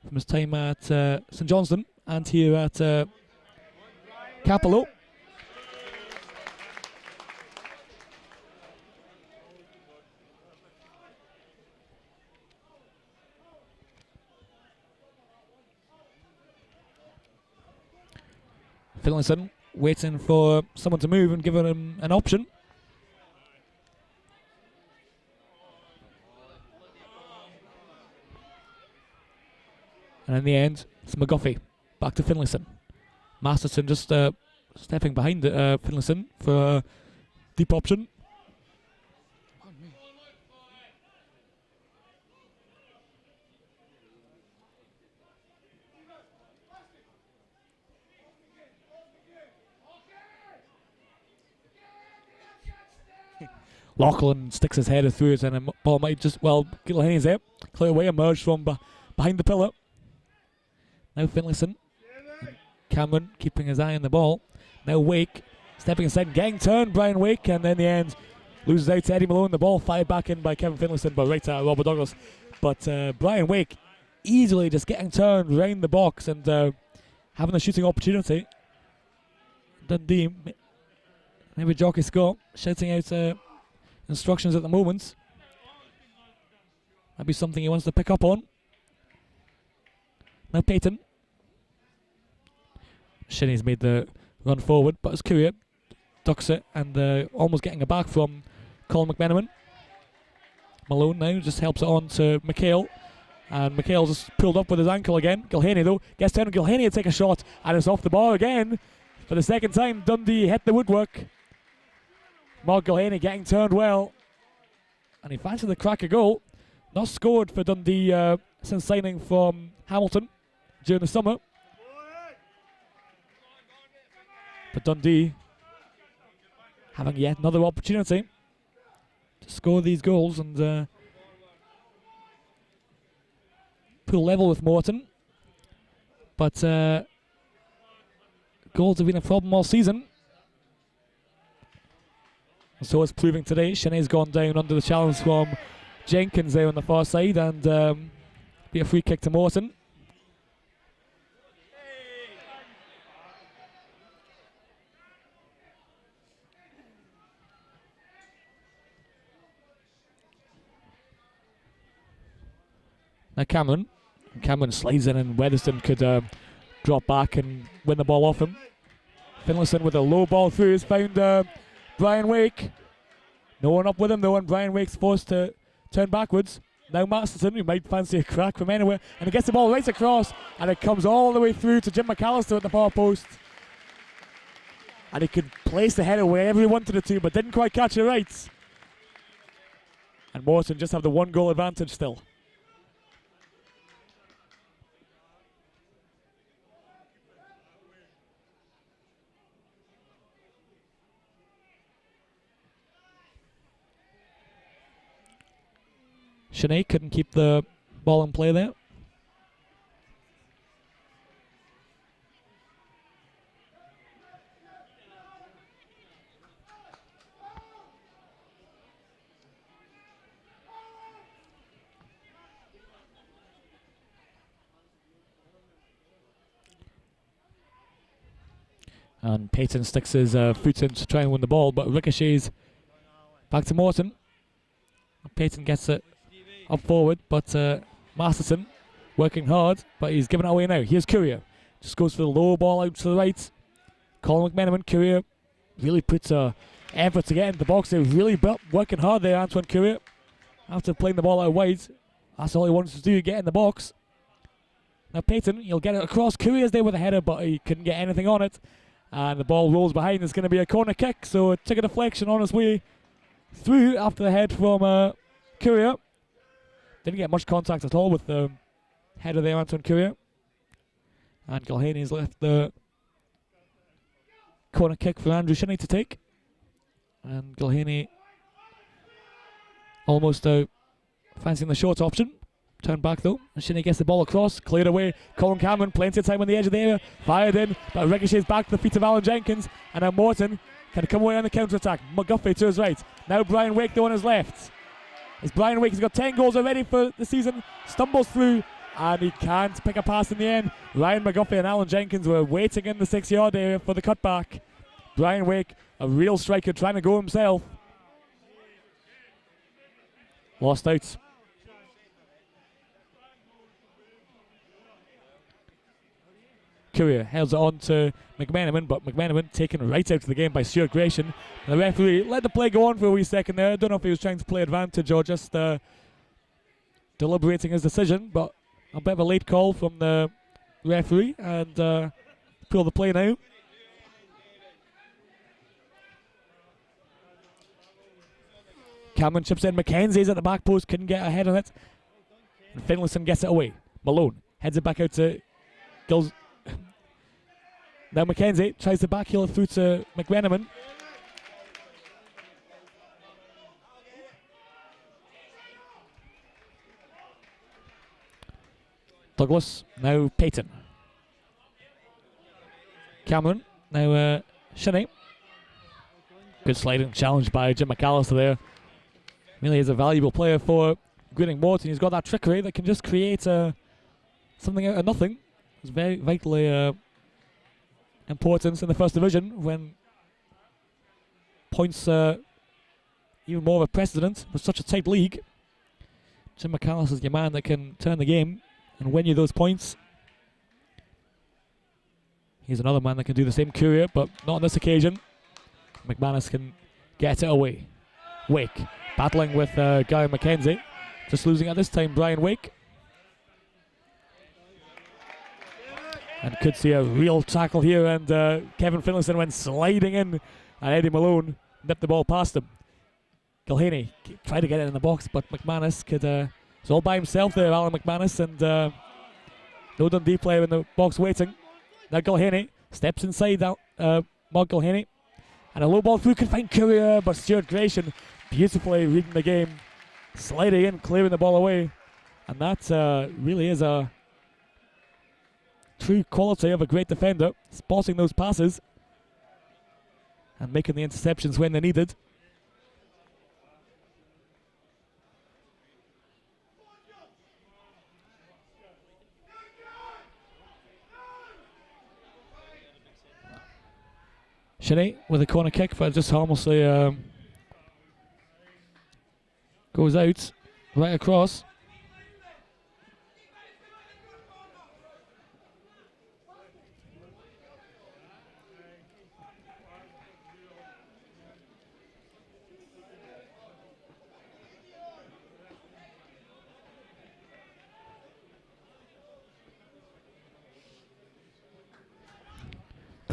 from his time at St Johnstone and here at Capello. Finlayson waiting for someone to move and giving him an option. And in the end, it's McGuffey. Back to Finlayson. Masterson just stepping behind Finlayson for a deep option. Laughlin sticks his header through it, and the ball might just, Gilhaney's there. Clear away, emerged from behind the pillar. Now Finlayson. Cameron keeping his eye on the ball. Now Wake stepping inside and getting turned, Brian Wake, and in the end loses out to Eddie Malone. The ball fired back in by Kevin Finlayson, but right at Robert Douglas. But Brian Wake easily just getting turned round the box and having a shooting opportunity. Dundee, maybe Jockey Scott shouting out instructions at the moment. Might be something he wants to pick up on. Now Payton. Shinney's made the run forward, but his Courier ducks it and almost getting it back from Colin McMenamin. Malone now just helps it on to McHale, and McHale just pulled up with his ankle again. Gilhaney though gets down, and Gilhaney will take a shot, and it's off the bar again. For the second time, Dundee hit the woodwork. Mark Gilhaney getting turned well, and he fancied the crack a goal. Not scored for Dundee since signing from Hamilton during the summer. But Dundee having yet another opportunity to score these goals and pull level with Morton. But goals have been a problem all season. And so it's proving today. Shinney's gone down under the challenge from Jenkins there on the far side, and be a free kick to Morton. Now Cameron slides in, and Weatherston could drop back and win the ball off him. Finlayson with a low ball through has found Brian Wake. No one up with him though, and Brian Wake's forced to turn backwards. Now Masterson, who might fancy a crack from anywhere, and he gets the ball right across, and it comes all the way through to Jim McAllister at the far post. And he could place the header wherever he wanted it to, but didn't quite catch it right. And Morton just have the 1 goal advantage still. Sinead couldn't keep the ball in play there. And Payton sticks his foot in to try and win the ball, but ricochets back to Morton. Payton gets it up forward, but Masterson working hard, but he's giving it away now. Here's Courier. Just goes for the low ball out to the right. Colin McMenamin, Courier really puts effort to get into the box. They're really working hard there, Antoine Courier. After playing the ball out wide, that's all he wants to do, get in the box. Now Payton, he'll get it across. Courier's there with a header, but he couldn't get anything on it. And the ball rolls behind. It's going to be a corner kick, so it took a deflection on its way through after the head from Courier. Didn't get much contact at all with the header there, Anton Courier. And Gilhaney's left the corner kick for Andrew Shinney to take. And Gilhaney almost fancying the short option. Turned back though, and Shinney gets the ball across, cleared away. Colin Cameron, plenty of time on the edge of the area, fired in, but ricochets back to the feet of Alan Jenkins, and now Morton can come away on the counter-attack. McGuffey to his right. Now Brian Wake though on his left. As Brian Wake has got 10 goals already for the season, stumbles through, and he can't pick a pass in the end. Ryan McGuffey and Alan Jenkins were waiting in the 6-yard area for the cutback. Brian Wake, a real striker, trying to go himself. Lost out. Courier holds it on to McMenamin, but McMenamin taken right out of the game by Stuart Gratian. And the referee let the play go on for a wee second there. I don't know if he was trying to play advantage or just deliberating his decision, but a bit of a late call from the referee, and pull the play now. Cameron chips in. Mackenzie's at the back post, couldn't get a head on it. And Finlayson gets it away. Malone heads it back out to Gills. Now Mackenzie tries to backheel it through to McMenamin. Douglas, now Payton. Cameron, now Shinney. Good sliding challenge by Jim McAllister there. Really is a valuable player for Greening Morton. He's got that trickery that can just create something out of nothing. It's very vitally important in the first division when points even more of a precedent with such a tight league. Jim McAllister is your man that can turn the game and win you those points. He's another man that can do the same. Courier, but not on this occasion. McManus can get it away. Wake battling with Gary McKenzie. Just losing at this time, Brian Wake. And could see a real tackle here, and Kevin Finlayson went sliding in, and Eddie Malone nipped the ball past him. Gilhaney tried to get it in the box, but McManus was all by himself there, Alan McManus, and no Dundee player in the box waiting. Now Gilhaney steps inside Mark Gilhaney, and a low ball through can find Courier, but Stuart Gratian beautifully reading the game, sliding in, clearing the ball away, and that really is a true quality of a great defender, spotting those passes and making the interceptions when they're needed. Shinney with a corner kick, but just harmlessly goes out right across.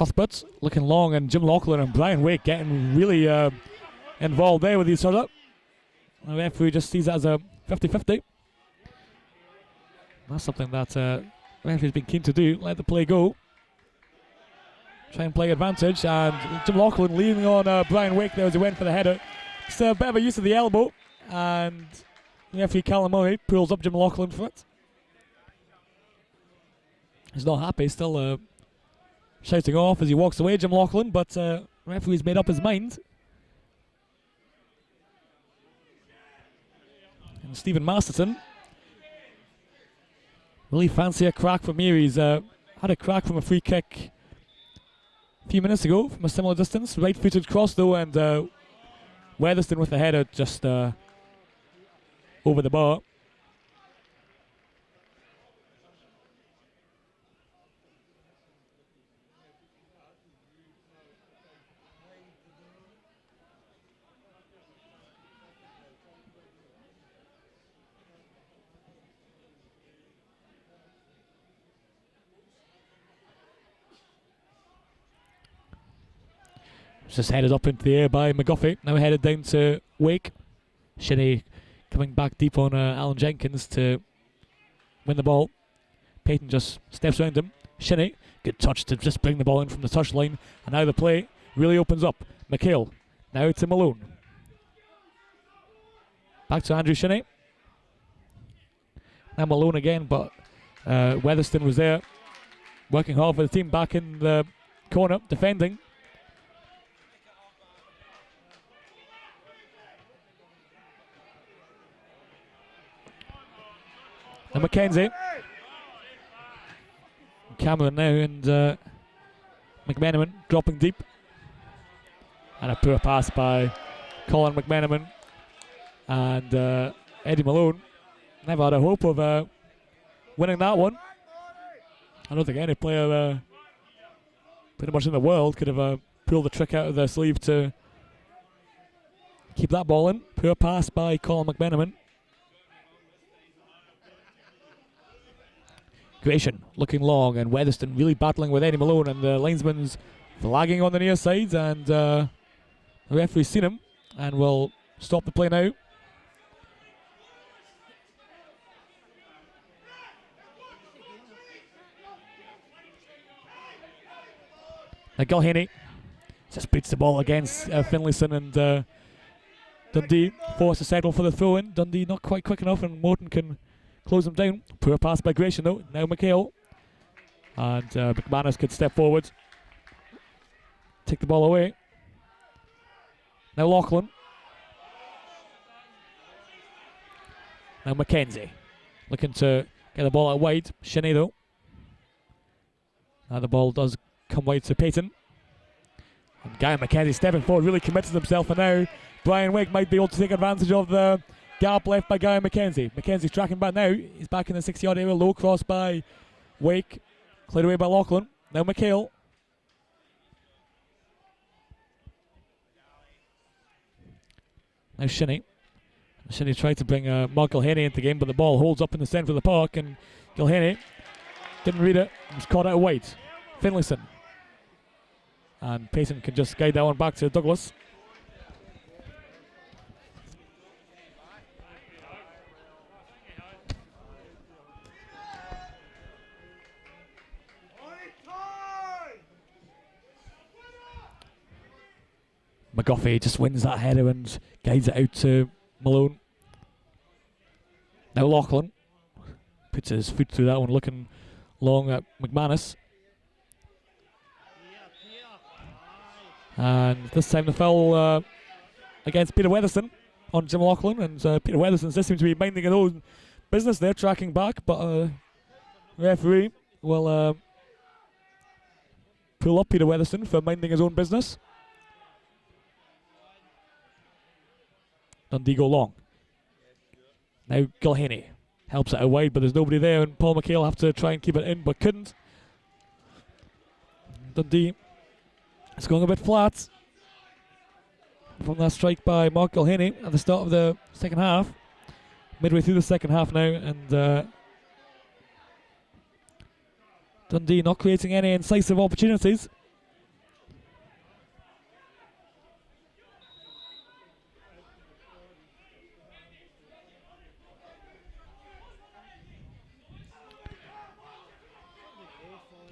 Cuthbert looking long, and Jim Laughlin and Brian Wake getting really involved there with each other. The referee just sees that as a 50-50. That's something that the referee's been keen to do, let the play go. Try and play advantage, and Jim Laughlin leaning on Brian Wake there as he went for the header. Just a bit of a use of the elbow, and the referee Callum Murray pulls up Jim Laughlin for it. He's not happy, still shouting off as he walks away, Jim Laughlin, but the referee's made up his mind. And Stephen Masterton really fancy a crack from here. He's had a crack from a free kick a few minutes ago from a similar distance. Right-footed cross though, and Weatherston with the header just over the bar. Just headed up into the air by McGuffey. Now headed down to Wake. Shinnie coming back deep on Alan Jenkins to win the ball. Payton just steps around him. Shinnie, good touch to just bring the ball in from the touchline. And now the play really opens up. McHale, now to Malone. Back to Andrew Shinnie. Now Malone again, but Weatherston was there, working hard for the team back in the corner, defending. And Mackenzie. Cameron now, and McMenamin dropping deep. And a poor pass by Colin McMenamin. And Eddie Malone never had a hope of winning that one. I don't think any player pretty much in the world could have pulled the trick out of their sleeve to keep that ball in. Poor pass by Colin McMenamin. Gratian looking long, and Weatherston really battling with Eddie Malone, and the linesman's flagging on the near side, and the referee's seen him and will stop the play now. Now Gilhaney just beats the ball against Finlayson, and Dundee forced to settle for the throw in. Dundee not quite quick enough, and Morton can close him down. Poor pass by Gratian though. Now McHale. And McManus could step forward. Take the ball away. Now Laughlin. Now Mackenzie. Looking to get the ball out wide. Shinnie though. Now the ball does come wide to Payton. And Guy Mackenzie stepping forward, really committed himself, and now Brian Wake might be able to take advantage of the gap left by Guy Mackenzie. Mackenzie's tracking back now. He's back in the 60-yard area. Low cross by Wake. Cleared away by Laughlin. Now McHale. Now Shinnie. Shinnie tried to bring Mark Gilhaney into the game, but the ball holds up in the centre of the park, and Gilhaney didn't read it. It was caught out wide. Finlayson. And Payton can just guide that one back to Douglas. McGuffey just wins that header and guides it out to Malone. Now Laughlin puts his foot through that one, looking long at McManus. And this time the foul against Peter Weatherston on Jim Laughlin, and Peter Weatherston just seems to be minding his own business there, tracking back, but referee will pull up Peter Weatherston for minding his own business. Dundee go long. Now Gilhaney helps it out wide, but there's nobody there, and Paul McHale have to try and keep it in, but couldn't. Dundee is going a bit flat from that strike by Mark Gilhaney at the start of the second half. Midway through the second half now, and Dundee not creating any incisive opportunities.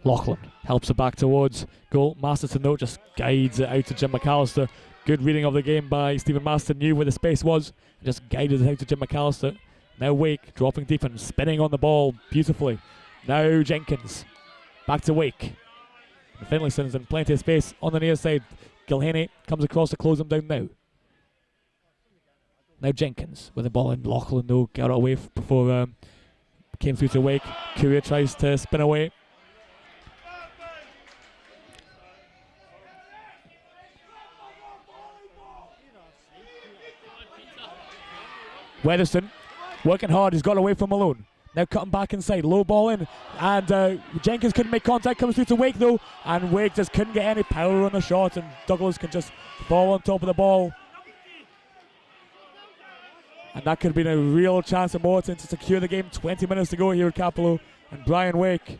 Loughlin helps it back towards goal. Masterton though just guides it out to Jim McAllister. Good reading of the game by Stephen Masterton, knew where the space was, and just guided it out to Jim McAllister. Now Wake dropping deep and spinning on the ball beautifully. Now Jenkins back to Wake. Finlayson's in plenty of space on the near side. Gilhenny comes across to close him down now. Now Jenkins with the ball in. Loughlin though got it away before came through to Wake. Courier tries to spin away. Weatherston working hard, he's got away from Malone. Now cutting back inside, low ball in, and Jenkins couldn't make contact, comes through to Wake though, and Wake just couldn't get any power on the shot, and Douglas can just fall on top of the ball. And that could have been a real chance for Morton to secure the game. 20 minutes to go here at Capello, and Brian Wake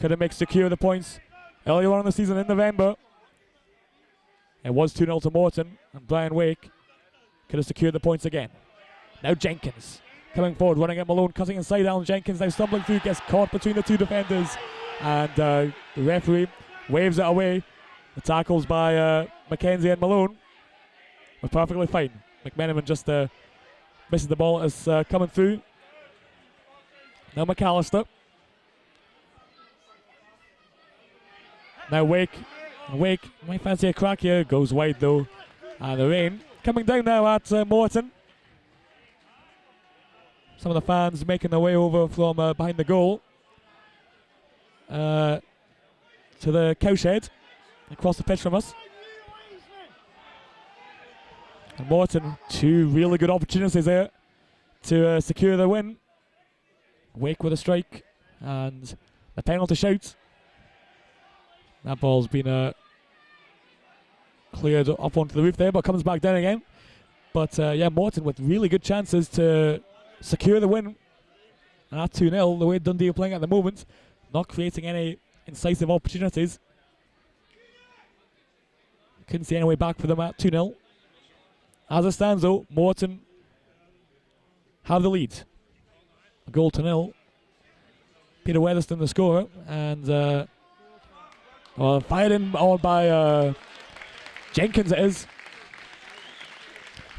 could have secure the points earlier on in the season in November. It was 2-0 to Morton, and Brian Wake could have secured the points again. Now Jenkins coming forward, running at Malone, cutting inside. Alan Jenkins now stumbling through, gets caught between the two defenders, and the referee waves it away. The tackles by Mackenzie and Malone were perfectly fine. McMenamin just misses the ball as coming through. Now McAllister. Now Wake might fancy a crack here, goes wide though, and the rain coming down now at Morton. Some of the fans making their way over from behind the goal to the cowshed across the pitch from us. And Morton, two really good opportunities there to secure the win. Wake with a strike and a penalty shout. That ball's been cleared up onto the roof there, but comes back down again. But yeah, Morton with really good chances to secure the win. And at 2-0, the way Dundee are playing at the moment, not creating any incisive opportunities. Couldn't see any way back for them at 2-0. As it stands though, Morton have the lead. A goal to 0. Peter Weatherston the scorer, and fired in on by Jenkins it is.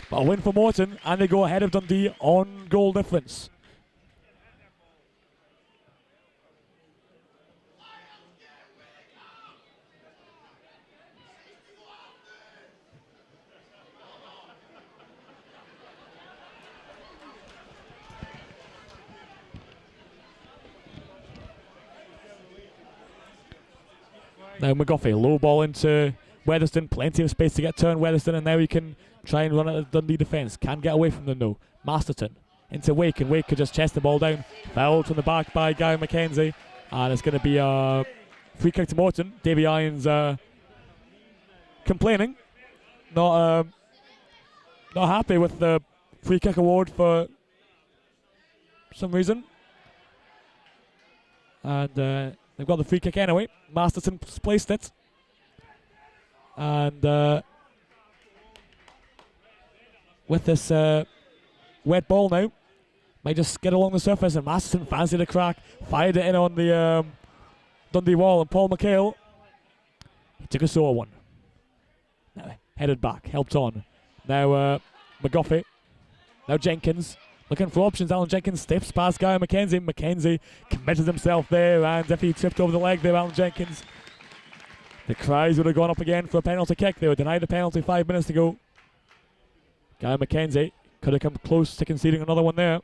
But a win for Morton, and they go ahead of Dundee on goal difference. Now McGuffey, low ball into Weatherston, plenty of space to get turned Weatherston, and now he can try and run at the Dundee defence. Can't get away from them though. Masterton into Wake, and Wake could just chest the ball down. Fouled from the back by Guy McKenzie, and it's going to be a free kick to Morton. Davy Irons complaining, not happy with the free kick award for some reason. And they've got the free kick anyway. Masterton placed it. And with this wet ball now, might just skid along the surface, and Masterton fancied a crack, fired it in on the Dundee wall, and Paul McHale, he took a sore one. Now headed back, helped on. Now McGuffey, now Jenkins, looking for options. Alan Jenkins steps past Guy McKenzie. McKenzie committed himself there, and if he tripped over the leg there, Alan Jenkins, the cries would have gone up again for a penalty kick. They were denied the penalty 5 minutes ago. Guy McKenzie could have come close to conceding another one there.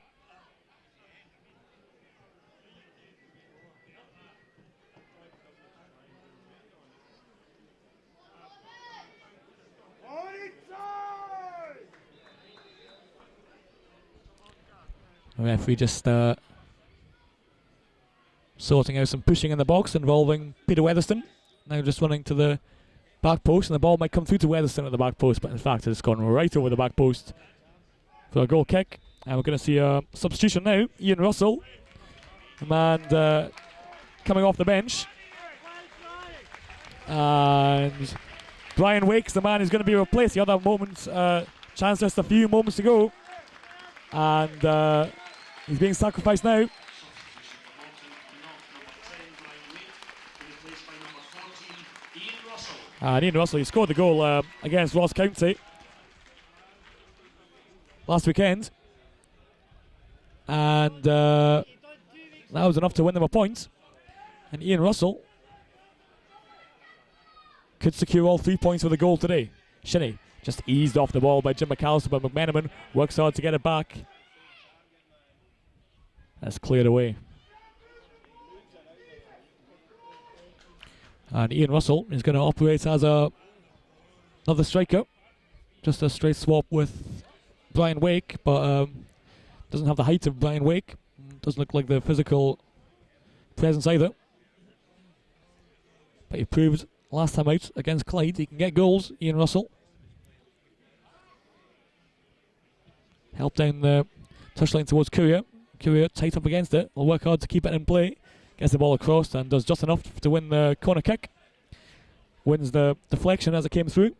The referee just sorting out some pushing in the box involving Peter Weatherston. Now just running to the back post, and the ball might come through to Weatherston at the back post, but in fact it's gone right over the back post for a goal kick. And we're going to see a substitution now. Ian Russell, the man coming off the bench. And Brian Wake's the man who's going to be replaced. The other moment, chance just a few moments to go. And he's being sacrificed now. And Ian Russell, he scored the goal against Ross County last weekend. And that was enough to win them a point. And Ian Russell could secure all 3 points with a goal today. Shinnie just eased off the ball by Jim McAllister, but McMenamin works hard to get it back. That's cleared away. And Ian Russell is going to operate as another striker. Just a straight swap with Brian Wake, but doesn't have the height of Brian Wake. Doesn't look like the physical presence either. But he proved last time out against Clyde he can get goals, Ian Russell. Help down the touchline towards Courier. Courier tight up against it. Will work hard to keep it in play. Gets the ball across and does just enough to win the corner kick. Wins the deflection as it came through.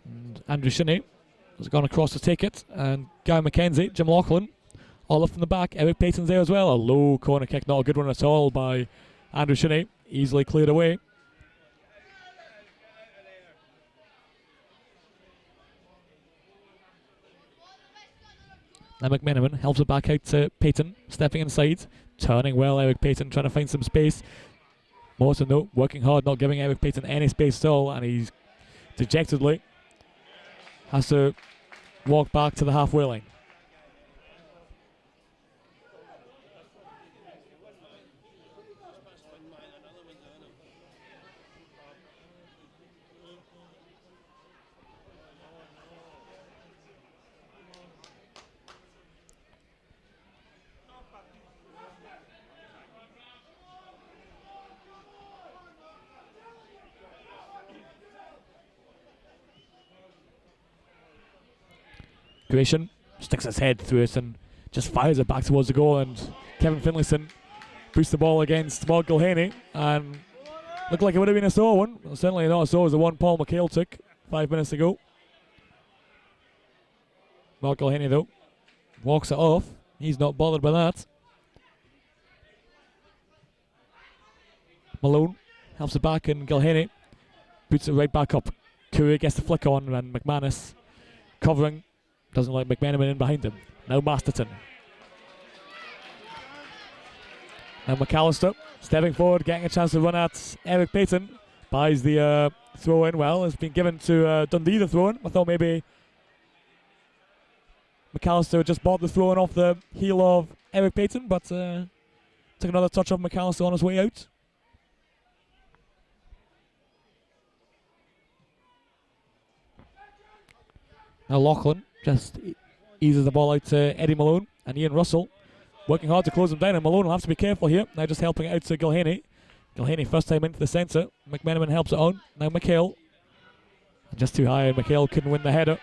And Andrew Shinnie has gone across to take it. And Guy McKenzie, Jim Laughlin, all up from the back. Eric Payton's there as well. A low corner kick, not a good one at all by Andrew Shinnie. Easily cleared away. Now McMenamin helps it back out to Payton, stepping inside, turning well. Eric Payton trying to find some space. Morton though, working hard, not giving Eric Payton any space at all, and he's dejectedly has to walk back to the halfway line. Gratian sticks his head through it and just fires it back towards the goal, and Kevin Finlayson boosts the ball against Mark Gilhaney and looked like it would have been a sore one. Well, certainly not as sore as the one Paul McHale took 5 minutes ago. Mark Gilhaney though walks it off. He's not bothered by that. Malone helps it back and Gilhaney boots it right back up. Courier gets the flick on and McManus covering. Doesn't like McMenamin in behind him. Now Masterton. Now McAllister stepping forward, getting a chance to run at Eric Payton. Buys the throw in. Well, it's been given to Dundee the throw in. I thought maybe McAllister just bought the throw in off the heel of Eric Payton, but took another touch of McAllister on his way out. Now Laughlin just eases the ball out to Eddie Malone, and Ian Russell working hard to close him down, and Malone will have to be careful here. Now just helping it out to Gilhaney. Gilhaney first time into the centre. McMenamin helps it on. Now McHale. Just too high, and McHale couldn't win the header.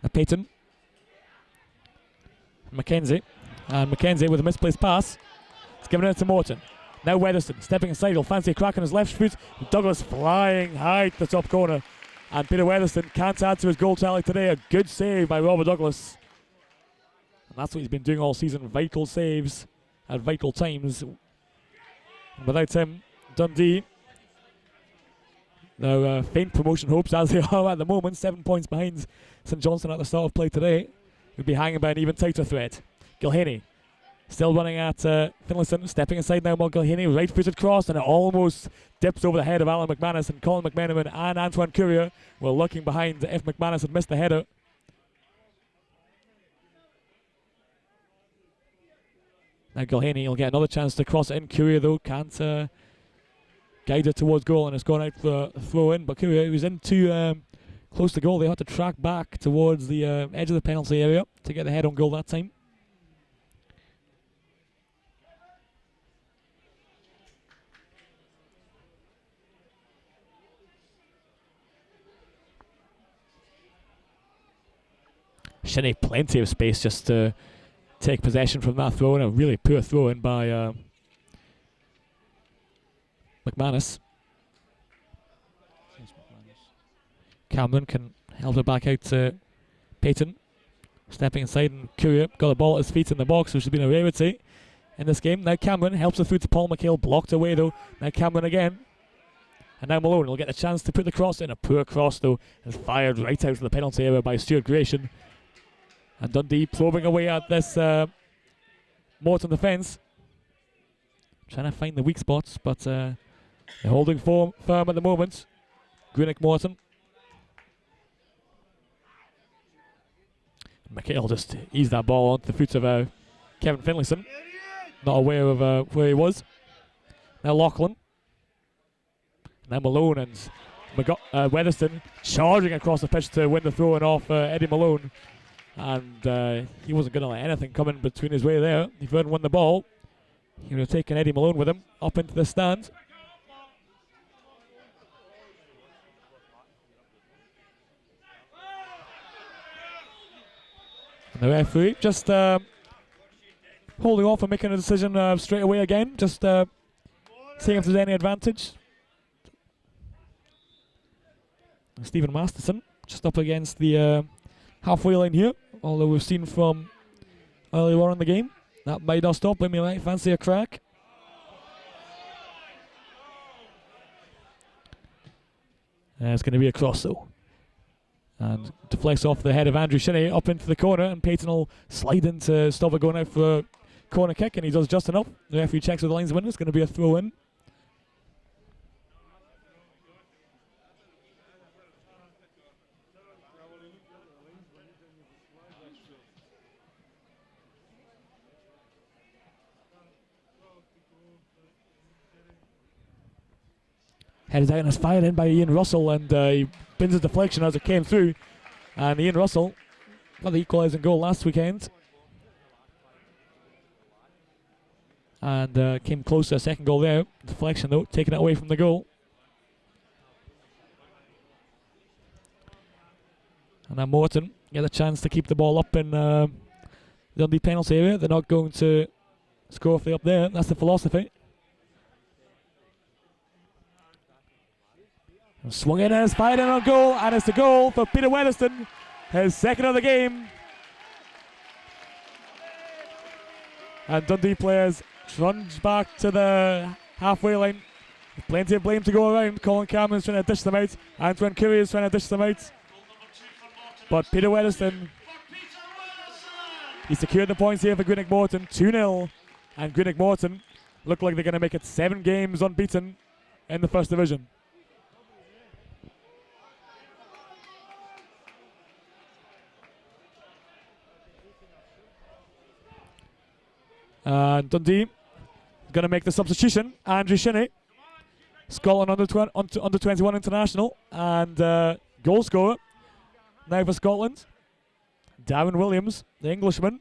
Now Payton. Mackenzie. And Mackenzie with a misplaced pass. He's giving it to Morton. Now Weatherston stepping inside. He'll fancy a crack on his left foot. Douglas flying high to the top corner. And Peter Weatherston can't add to his goal tally today. A good save by Robert Douglas. And that's what he's been doing all season. Vital saves at vital times. And without him, Dundee, their faint promotion hopes as they are at the moment, 7 points behind St Johnstone at the start of play today, would be hanging by an even tighter thread. Gilhaney still running at Finlayson, stepping inside now. Mark Gilhaney, right-footed cross, and it almost dips over the head of Alan McManus, and Colin McMenamin and Antoine Courier were looking behind if McManus had missed the header. Now Gilhaney will get another chance to cross it in. Courier though can't guide it towards goal, and it's gone out for a throw in, but Courier, who's in too close to goal, they had to track back towards the edge of the penalty area to get the head on goal that time. Shinnie, plenty of space just to take possession from that throw-in. A really poor throw-in by McManus. Cameron can help it back out to Payton. Stepping inside, and Courier got the ball at his feet in the box, which has been a rarity in this game. Now Cameron helps it through to Paul McHale, blocked away though. Now Cameron again. And now Malone will get the chance to put the cross in. A poor cross though, is fired right out of the penalty area by Stuart Gratian. And Dundee probing away at this Morton defence. Trying to find the weak spots, but they're holding firm at the moment. Greenock Morton. McHale just eased that ball onto the foot of Kevin Finlayson. Not aware of where he was. Now Loughlin. Now Malone and Weatherston charging across the pitch to win the throw-in off Eddie Malone. And he wasn't going to let anything come in between his way there. If he hadn't won the ball, he would have taken Eddie Malone with him up into the stand. And the referee just holding off and making a decision straight away again. Just seeing if there's any advantage. Stephen Masterson just up against the halfway line here. Although we've seen from earlier on in the game, that might not stop him. He might fancy a crack. It's going to be a cross though. And deflects off the head of Andrew Shinney up into the corner, and Payton will slide in to stop it going out for a corner kick, and he does just enough. The referee checks with the linesman. It's going to be a throw in. Headed out and is fired in by Ian Russell, and he bins his deflection as it came through. And Ian Russell got the equalising goal last weekend. And came close to a second goal there. Deflection though, taking it away from the goal. And now Morton get a chance to keep the ball up in the Dundee penalty area. They're not going to score if they're up there. That's the philosophy. Swung in and is fired in on goal, and it's the goal for Peter Weatherston, his second of the game. And Dundee players trudge back to the halfway line. With plenty of blame to go around. Colin Cameron's trying to dish them out. Antoine Curry is trying to dish them out. But Peter Weatherston, he secured the points here for Greenock Morton, 2-0. And Greenock Morton look like they're going to make it 7 games unbeaten in the First Division. Dundee going to make the substitution. Andrew Shinney, Scotland under 21 international and goal scorer now for Scotland. Darren Williams, the Englishman,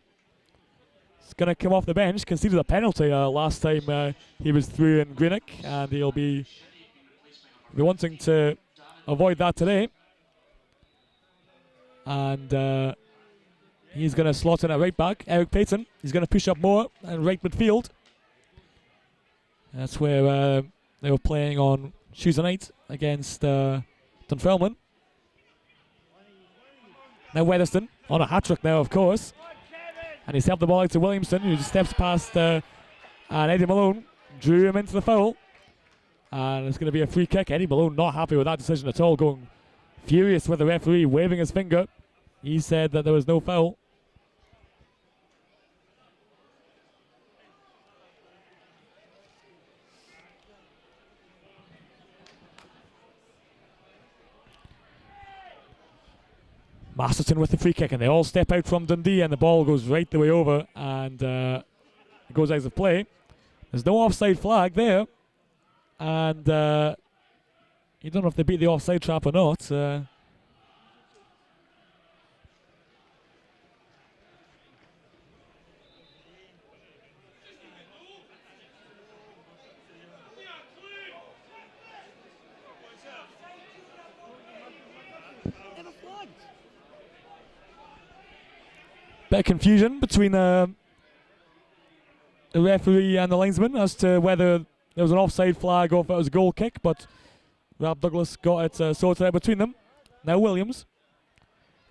is going to come off the bench. Conceded a penalty last time he was through in Greenock, and he'll be wanting to avoid that today. And he's going to slot in at right back. Eric Payton, he's going to push up more and right midfield. That's where they were playing on Tuesday night against Dunfermline. Now Weatherston on a hat-trick now, of course. And he's helped the ball out to Williamson, who just steps past and Eddie Malone drew him into the foul. And it's going to be a free kick. Eddie Malone not happy with that decision at all, going furious with the referee, waving his finger. He said that there was no foul. Masterton with the free kick, and they all step out from Dundee, and the ball goes right the way over, and it goes out of play. There's no offside flag there, and you don't know if they beat the offside trap or not. Bit of confusion between the referee and the linesman as to whether there was an offside flag or if it was a goal kick, but Rob Douglas got it sorted out between them. Now Williams.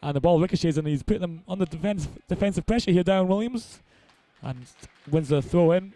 And the ball ricochets and he's putting them under defensive pressure here, Darren Williams. And wins the throw in.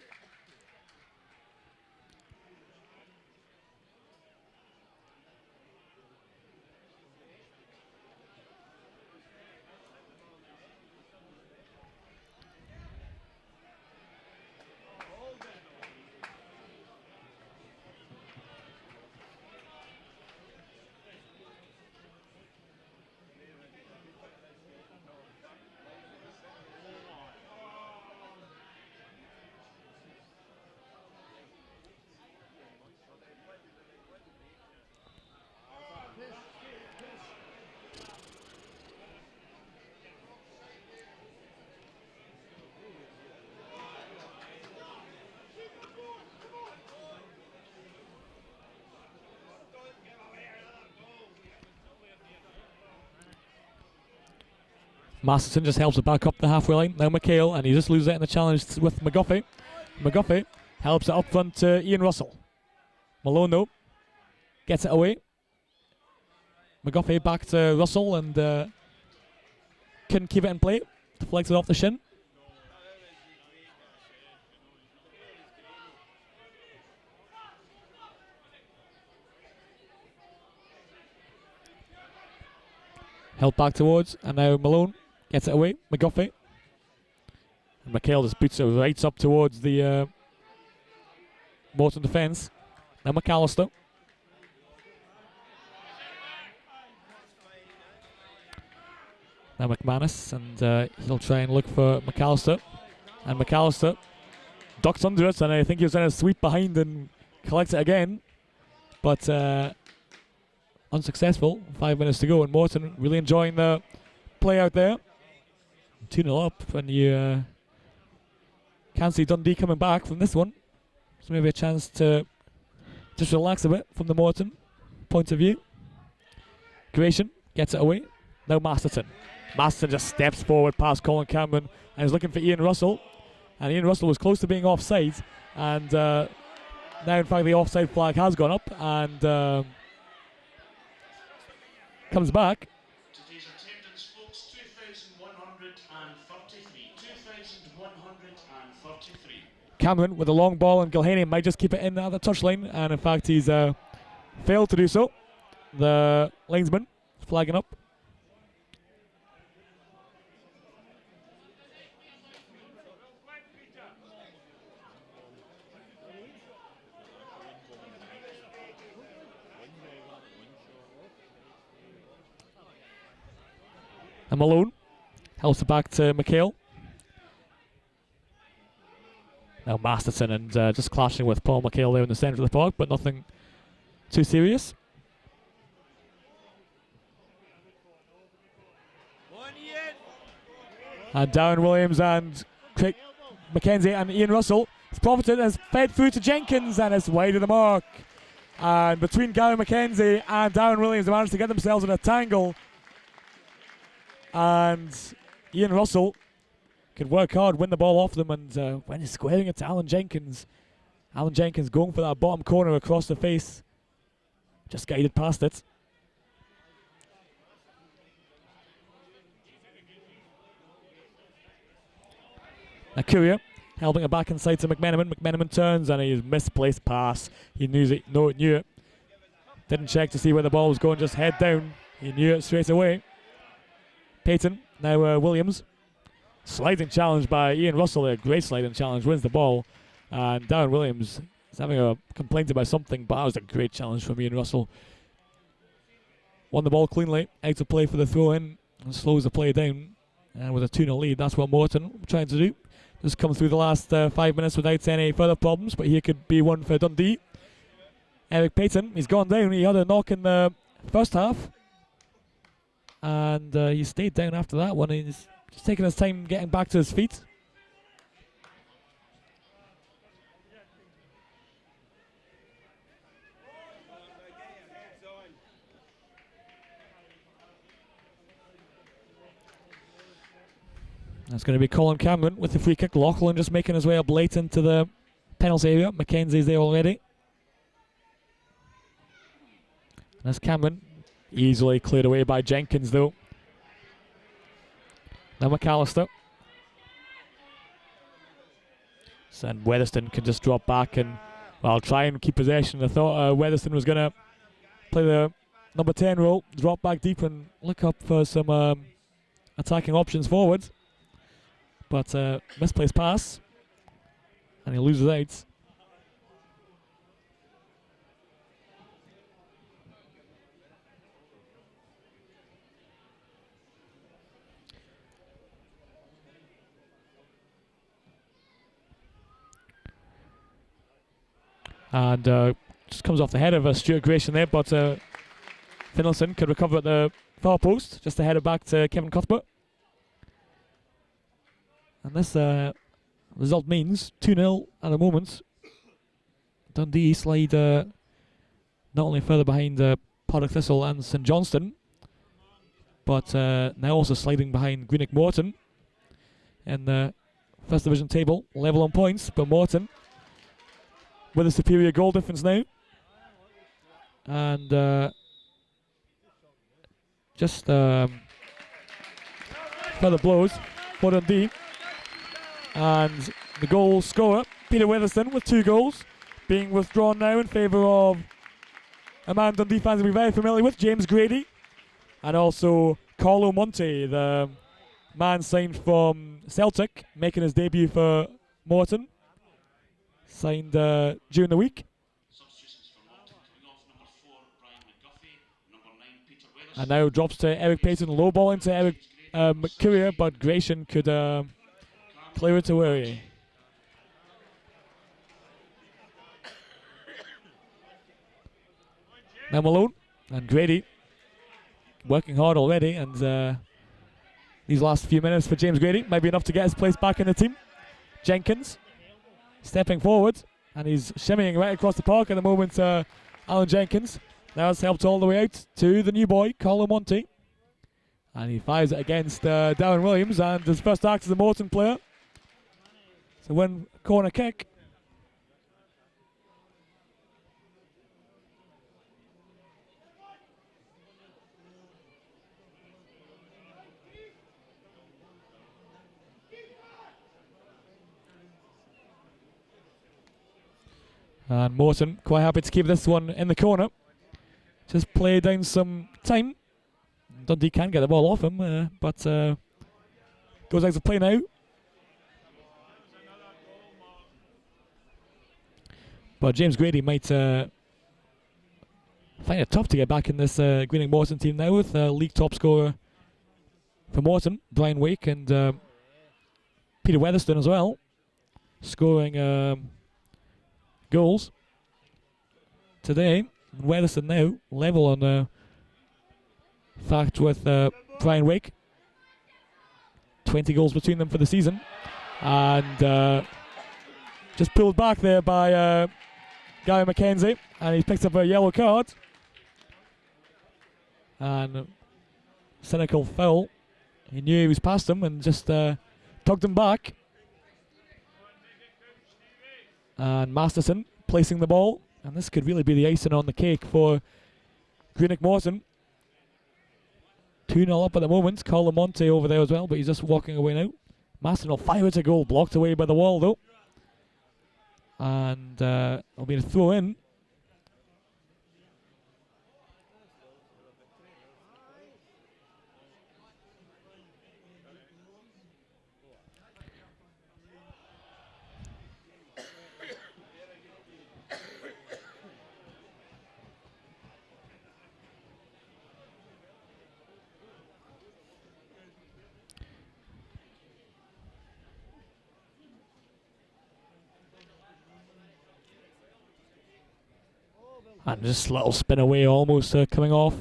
Masterson just helps it back up the halfway line. Now McHale, and he just loses it in the challenge with McGuffey. McGuffey helps it up front to Ian Russell. Malone, though, gets it away. McGuffey back to Russell and couldn't keep it in play. Deflects it off the shin. Held back towards, and now Malone gets it away. McGuffey. And McHale just boots it right up towards the Morton defence. Now McAllister. Now McManus, and he'll try and look for McAllister. And McAllister ducks under it, and I think he was going to sweep behind and collect it again. But unsuccessful. 5 minutes to go, and Morton really enjoying the play out there. 2-0 up, and you can't see Dundee coming back from this one. So maybe a chance to just relax a bit from the Morton point of view. Gratian gets it away. Now Masterton. Masterton just steps forward past Colin Cameron and is looking for Ian Russell. And Ian Russell was close to being offside. And now, in fact, the offside flag has gone up and comes back. Today's attendance, folks, 2,133. 2,133. Cameron with a long ball, and Gilhaney might just keep it in at the touchline, and in fact he's failed to do so. The linesman flagging up. And Malone helps it back to McHale. Now Masterson and just clashing with Paul McHale there in the centre of the park, but nothing too serious. And Darren Williams and Craig McKenzie and Ian Russell has profited and has fed through to Jenkins, and it's wide of the mark. And between Gary McKenzie and Darren Williams, they managed to get themselves in a tangle. And Ian Russell can work hard, win the ball off them, and when he's squaring it to Alan Jenkins going for that bottom corner across the face, just guided past it. Now Courier helping it back inside to McMenamin. McMenamin turns and he's misplaced pass. He knew it. Didn't check to see where the ball was going, just head down. He knew it straight away. Payton, now Williams. Sliding challenge by Ian Russell, a great sliding challenge, wins the ball. And Darren Williams is having a complaint about something, but that was a great challenge from Ian Russell. Won the ball cleanly, out of play for the throw in, and slows the play down. And with a 2-0 lead, that's what Morton trying to do. Just come through the last 5 minutes without any further problems, but here could be one for Dundee. Eric Payton, he's gone down. He had a knock in the first half. And he stayed down after that one. He's just taking his time getting back to his feet. That's going to be Colin Cameron with the free kick. Loughlin just making his way up late into the penalty area. Mackenzie's there already. And that's Cameron. Easily cleared away by Jenkins though. Now McAllister. And Weatherston can just drop back and, well, try and keep possession. I thought Weatherston was going to play the number 10 role, drop back deep and look up for some attacking options forward. But misplaced pass. And he loses out. And just comes off the head of Stuart Grayson there, but Finlayson could recover at the far post, just to head it back to Kevin Cuthbert. And this result means 2-0 at the moment. Dundee slide not only further behind Partick Thistle and St Johnstone, but now also sliding behind Greenock Morton in the First Division table, level on points, but Morton with a superior goal difference now. And just further blows for Dundee. And the goal scorer, Peter Weatherston, with 2 goals, being withdrawn now in favour of a man Dundee fans will be very familiar with, James Grady. And also Carlo Monte, the man signed from Celtic, making his debut for Morton. Signed during the week. Substitutions for Morton coming off number 4, Brian McGuffey, number 9, Peter Weatherston. And now drops to Eric Payton, low ball into Eric McCurrier, but Grayson could clear it away. Now Malone and Grady working hard already, and these last few minutes for James Grady might be enough to get his place back in the team. Jenkins stepping forward, and he's shimmying right across the park at the moment. Alan Jenkins now has helped all the way out to the new boy, Carlo Monte, and he fires it against Darren Williams, and his first act as a Morton player. It's a win corner kick. And Morton quite happy to keep this one in the corner. Just play down some time. Dundee can get the ball off him, but goes out to play now. But James Grady might find it tough to get back in this Greenock Morton team now, with league top scorer for Morton, Brian Wake, and Peter Weatherston as well, scoring goals today. Weatherston now level on fact with Brian Wake. 20 goals between them for the season, and just pulled back there by Gary McKenzie, and he picks up a yellow card. And cynical foul. He knew he was past him and just tugged him back. And Masterson placing the ball, and this could really be the icing on the cake for Greenock Morton. 2-0 up at the moment. Carlo Monte over there as well, but he's just walking away now. Masterson will fire it a goal, blocked away by the wall though. And it'll be a throw in. And just a little spin away, almost coming off.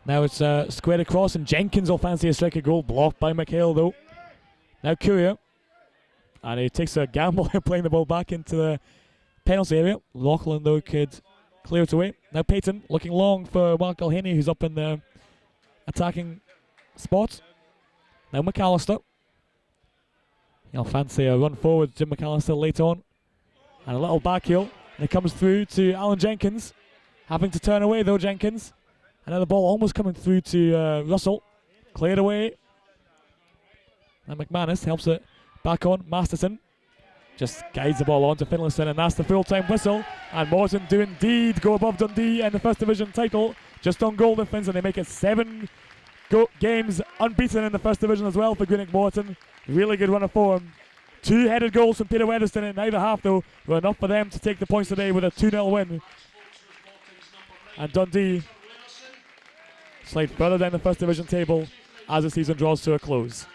Now it's squared across, and Jenkins will fancy a striker goal, blocked by McHale though. Now Courier, and he takes a gamble playing the ball back into the penalty area. Lachlan though could clear it away. Now Payton looking long for Mark Gilhenny, who's up in the attacking spot. Now McAllister. He'll fancy a run forward, Jim McAllister, late on. And a little back heel. And it comes through to Alan Jenkins. Having to turn away though, Jenkins. Another ball almost coming through to Russell. Cleared away. And McManus helps it back on. Masterson just guides the ball on to Finlayson, and that's the full-time whistle. And Morton do indeed go above Dundee and the First Division title, just on goal difference, and they make it 7 games unbeaten in the First Division as well for Greenock Morton. Really good run of form. 2 headed goals from Peter Weatherston in either half though were enough for them to take the points today with a 2-0 win. And Dundee slide further down the First Division table as the season draws to a close.